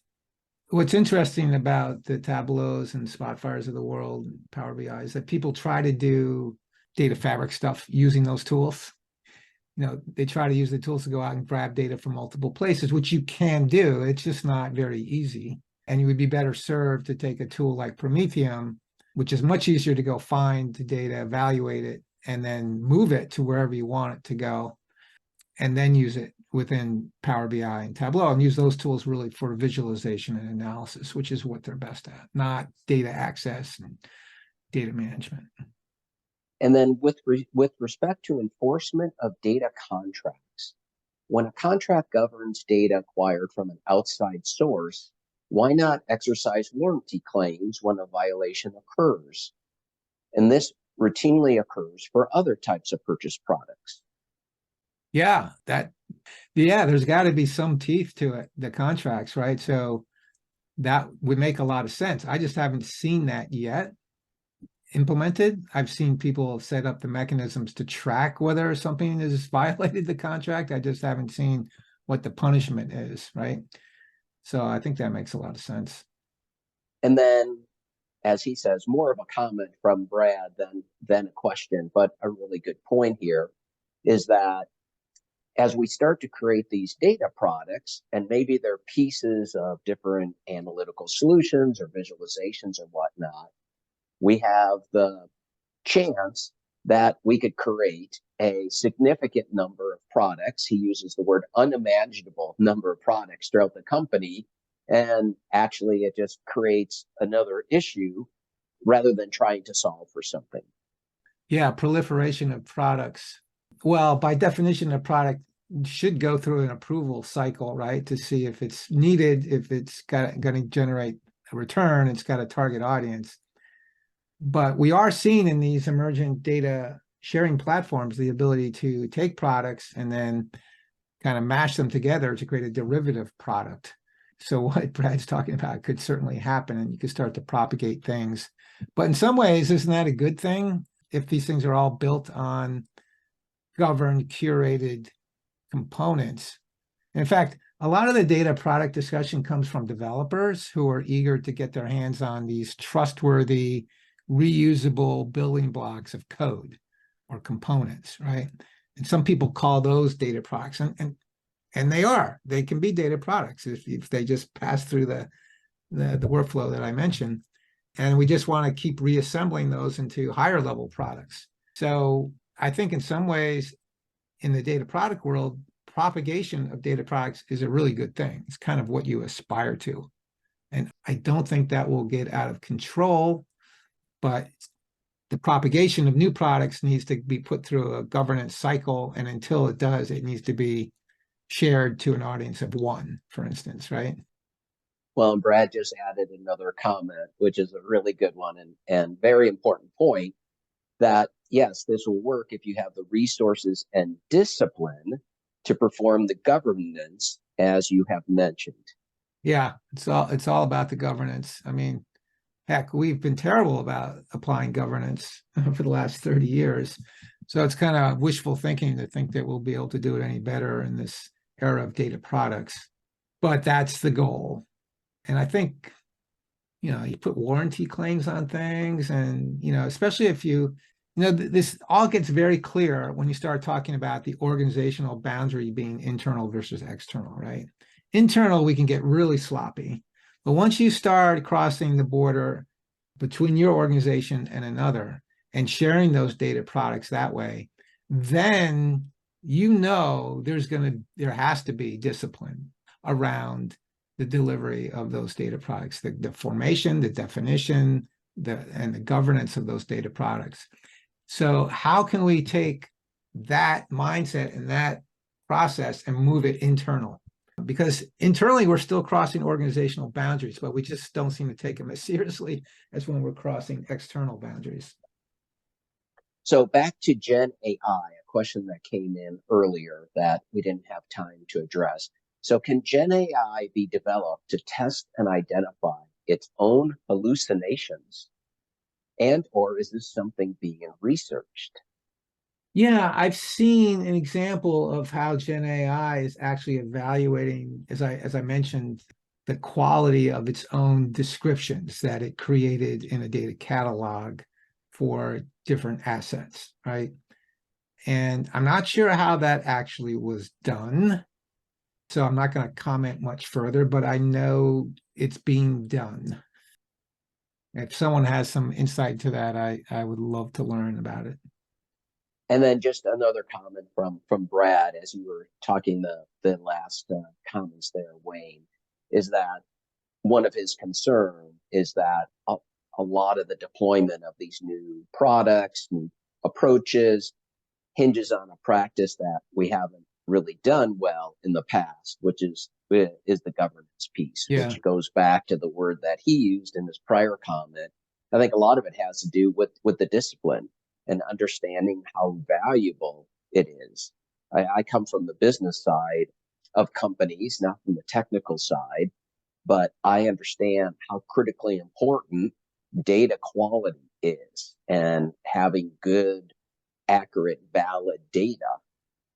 what's interesting about the Tableaus and Spotfires of the world, Power BI, is that people try to do data fabric stuff using those tools. They try to use the tools to go out and grab data from multiple places, which you can do. It's just not very easy. And you would be better served to take a tool like Prometheum, which is much easier to go find the data, evaluate it, and then move it to wherever you want it to go, and then use it within Power BI and Tableau, and use those tools really for visualization and analysis, which is what they're best at, not data access and data management. And then with respect to enforcement of data contracts, when a contract governs data acquired from an outside source, why not exercise warranty claims when a violation occurs? And this routinely occurs for other types of purchase products. Yeah, there's got to be some teeth to it, the contracts, right? So that would make a lot of sense. I just haven't seen that yet implemented. I've seen people set up the mechanisms to track whether something has violated the contract. I just haven't seen what the punishment is, right? So I think that makes a lot of sense. And then, as he says, more of a comment from Brad than a question, but a really good point here is that as we start to create these data products, and maybe they're pieces of different analytical solutions or visualizations or whatnot, we have the chance that we could create a significant number of products. He uses the word unimaginable number of products throughout the company. And actually, it just creates another issue rather than trying to solve for something. Yeah, proliferation of products. Well, by definition, a product should go through an approval cycle, right? To see if it's needed, if it's going to generate a return, it's got a target audience. But we are seeing in these emergent data sharing platforms the ability to take products and then kind of mash them together to create a derivative product. So what Brad's talking about could certainly happen, and you could start to propagate things. But in some ways, isn't that a good thing if these things are all built on governed, curated components? In fact, a lot of the data product discussion comes from developers who are eager to get their hands on these trustworthy, reusable building blocks of code or components, right? And some people call those data products, and they can be data products if they just pass through the workflow that I mentioned. And we just want to keep reassembling those into higher level products. So I think in some ways, in the data product world, propagation of data products is a really good thing. It's kind of what you aspire to. And I don't think that will get out of control, but the propagation of new products needs to be put through a governance cycle. And until it does, it needs to be shared to an audience of one, for instance, right? Well, and Brad just added another comment, which is a really good one and very important point, that yes, this will work if you have the resources and discipline to perform the governance as you have mentioned. Yeah, it's all about the governance. I mean, heck, we've been terrible about applying governance for the last 30 years. So it's kind of wishful thinking to think that we'll be able to do it any better in this era of data products. But that's the goal. And I think, you put warranty claims on things, and, especially if this all gets very clear when you start talking about the organizational boundary being internal versus external, right? Internal, we can get really sloppy. But once you start crossing the border between your organization and another and sharing those data products that way, then there has to be discipline around the delivery of those data products, the formation, the definition, and the governance of those data products. So how can we take that mindset and that process and move it internal? Because internally, we're still crossing organizational boundaries, but we just don't seem to take them as seriously as when we're crossing external boundaries. So back to Gen AI, a question that came in earlier that we didn't have time to address. So can Gen AI be developed to test and identify its own hallucinations? Or is this something being researched? Yeah, I've seen an example of how Gen AI is actually evaluating, as I mentioned, the quality of its own descriptions that it created in a data catalog for different assets, right? And I'm not sure how that actually was done. So I'm not going to comment much further, but I know it's being done. If someone has some insight to that, I would love to learn about it. And then just another comment from Brad as you were talking the last comments there, Wayne, is that one of his concern is that a lot of the deployment of these new products, new approaches, hinges on a practice that we haven't really done well in the past, which is the governance piece, Yeah. which goes back to the word that he used in his prior comment. I think a lot of it has to do with the discipline and understanding how valuable it is. I come from the business side of companies, not from the technical side, but I understand how critically important data quality is and having good, accurate, valid data,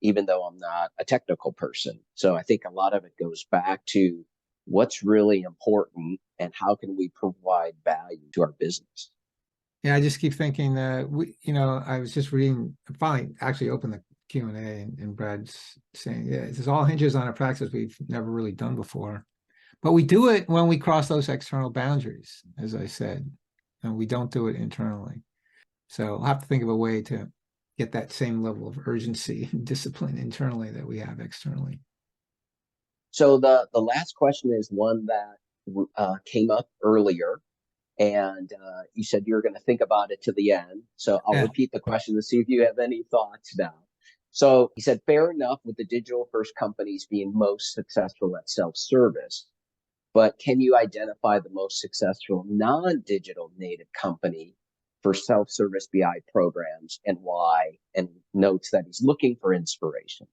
even though I'm not a technical person. So I think a lot of it goes back to what's really important and how can we provide value to our business. Yeah, I just keep thinking that I was just reading, finally actually opened the Q&A, and Brad's saying, yeah, this all hinges on a practice we've never really done before. But we do it when we cross those external boundaries, as I said, and we don't do it internally. So I'll have to think of a way to get that same level of urgency and discipline internally that we have externally. So the last question is one that came up earlier, and you said you were going to think about it to the end. So I'll repeat the question to see if you have any thoughts now. So he said, fair enough with the digital first companies being most successful at self-service, but can you identify the most successful non-digital native company for self-service BI programs and why? And notes that he's looking for inspiration.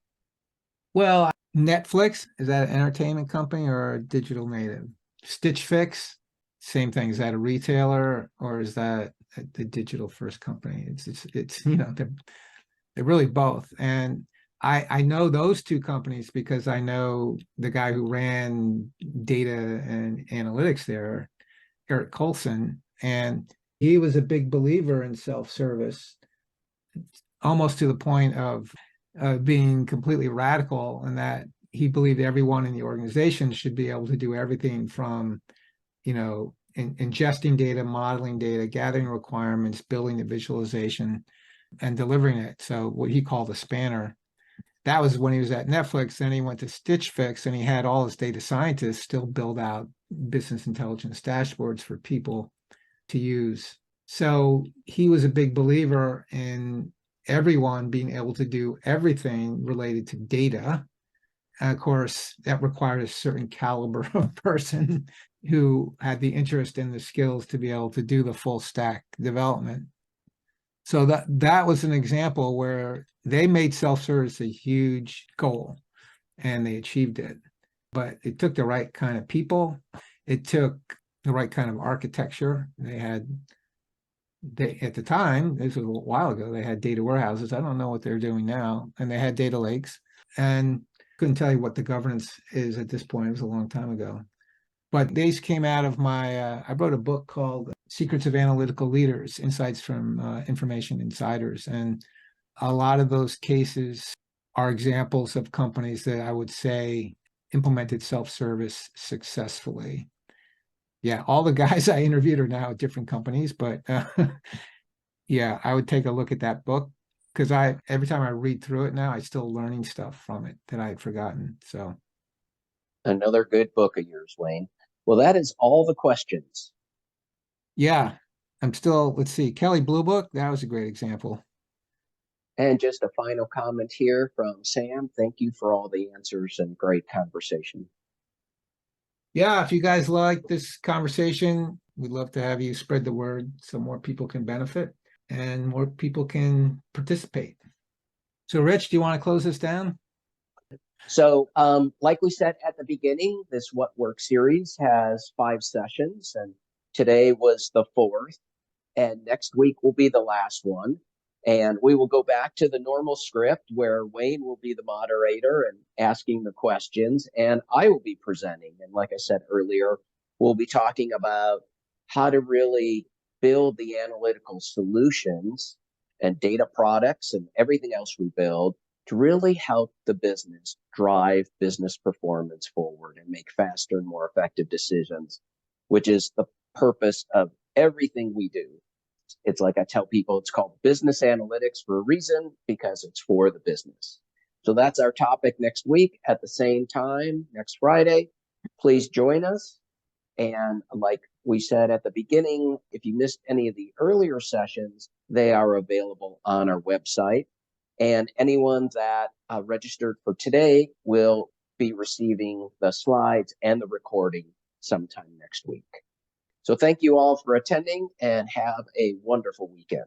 Well, Netflix, is that an entertainment company or a digital native? Stitch Fix, same thing. Is that a retailer or is that a digital first company? It's they're really both. And I know those two companies because I know the guy who ran data and analytics there, Eric Colson, and he was a big believer in self-service, almost to the point of being completely radical in that he believed everyone in the organization should be able to do everything from, ingesting data, modeling data, gathering requirements, building the visualization, and delivering it. So what he called a spanner. That was when he was at Netflix. Then he went to Stitch Fix and he had all his data scientists still build out business intelligence dashboards for people to use. So he was a big believer in everyone being able to do everything related to data. And of course, that required a certain caliber of person who had the interest and the skills to be able to do the full stack development. So that was an example where they made self-service a huge goal and they achieved it. But it took the right kind of people. It took the right kind of architecture. At the time, this was a while ago, they had data warehouses. I don't know what they're doing now. And they had data lakes. And couldn't tell you what the governance is at this point. It was a long time ago. But these came out of I wrote a book called Secrets of Analytical Leaders, Insights from Information Insiders. And a lot of those cases are examples of companies that I would say implemented self-service successfully. Yeah, all the guys I interviewed are now at different companies, but yeah, I would take a look at that book because every time I read through it now, I'm still learning stuff from it that I had forgotten. So Another good book of yours, Wayne. Well, that is all the questions. yeah, let's see, Kelly Blue Book, that was a great example. And just a final comment here from Sam. Thank you for all the answers and great conversation. Yeah, if you guys like this conversation, we'd love to have you spread the word so more people can benefit and more people can participate. So, Rich, do you want to close this down? So, like we said at the beginning, this What Works series has 5 sessions, and today was the 4th, and next week will be the last one. And we will go back to the normal script where Wayne will be the moderator and asking the questions, and I will be presenting. And like I said earlier, we'll be talking about how to really build the analytical solutions and data products and everything else we build to really help the business drive business performance forward and make faster and more effective decisions, which is the purpose of everything we do. It's like I tell people, it's called business analytics for a reason, because it's for the business. So that's our topic next week at the same time, next Friday. Please join us. And like we said at the beginning, if you missed any of the earlier sessions, they are available on our website. And anyone that registered for today will be receiving the slides and the recording sometime next week. So thank you all for attending and have a wonderful weekend.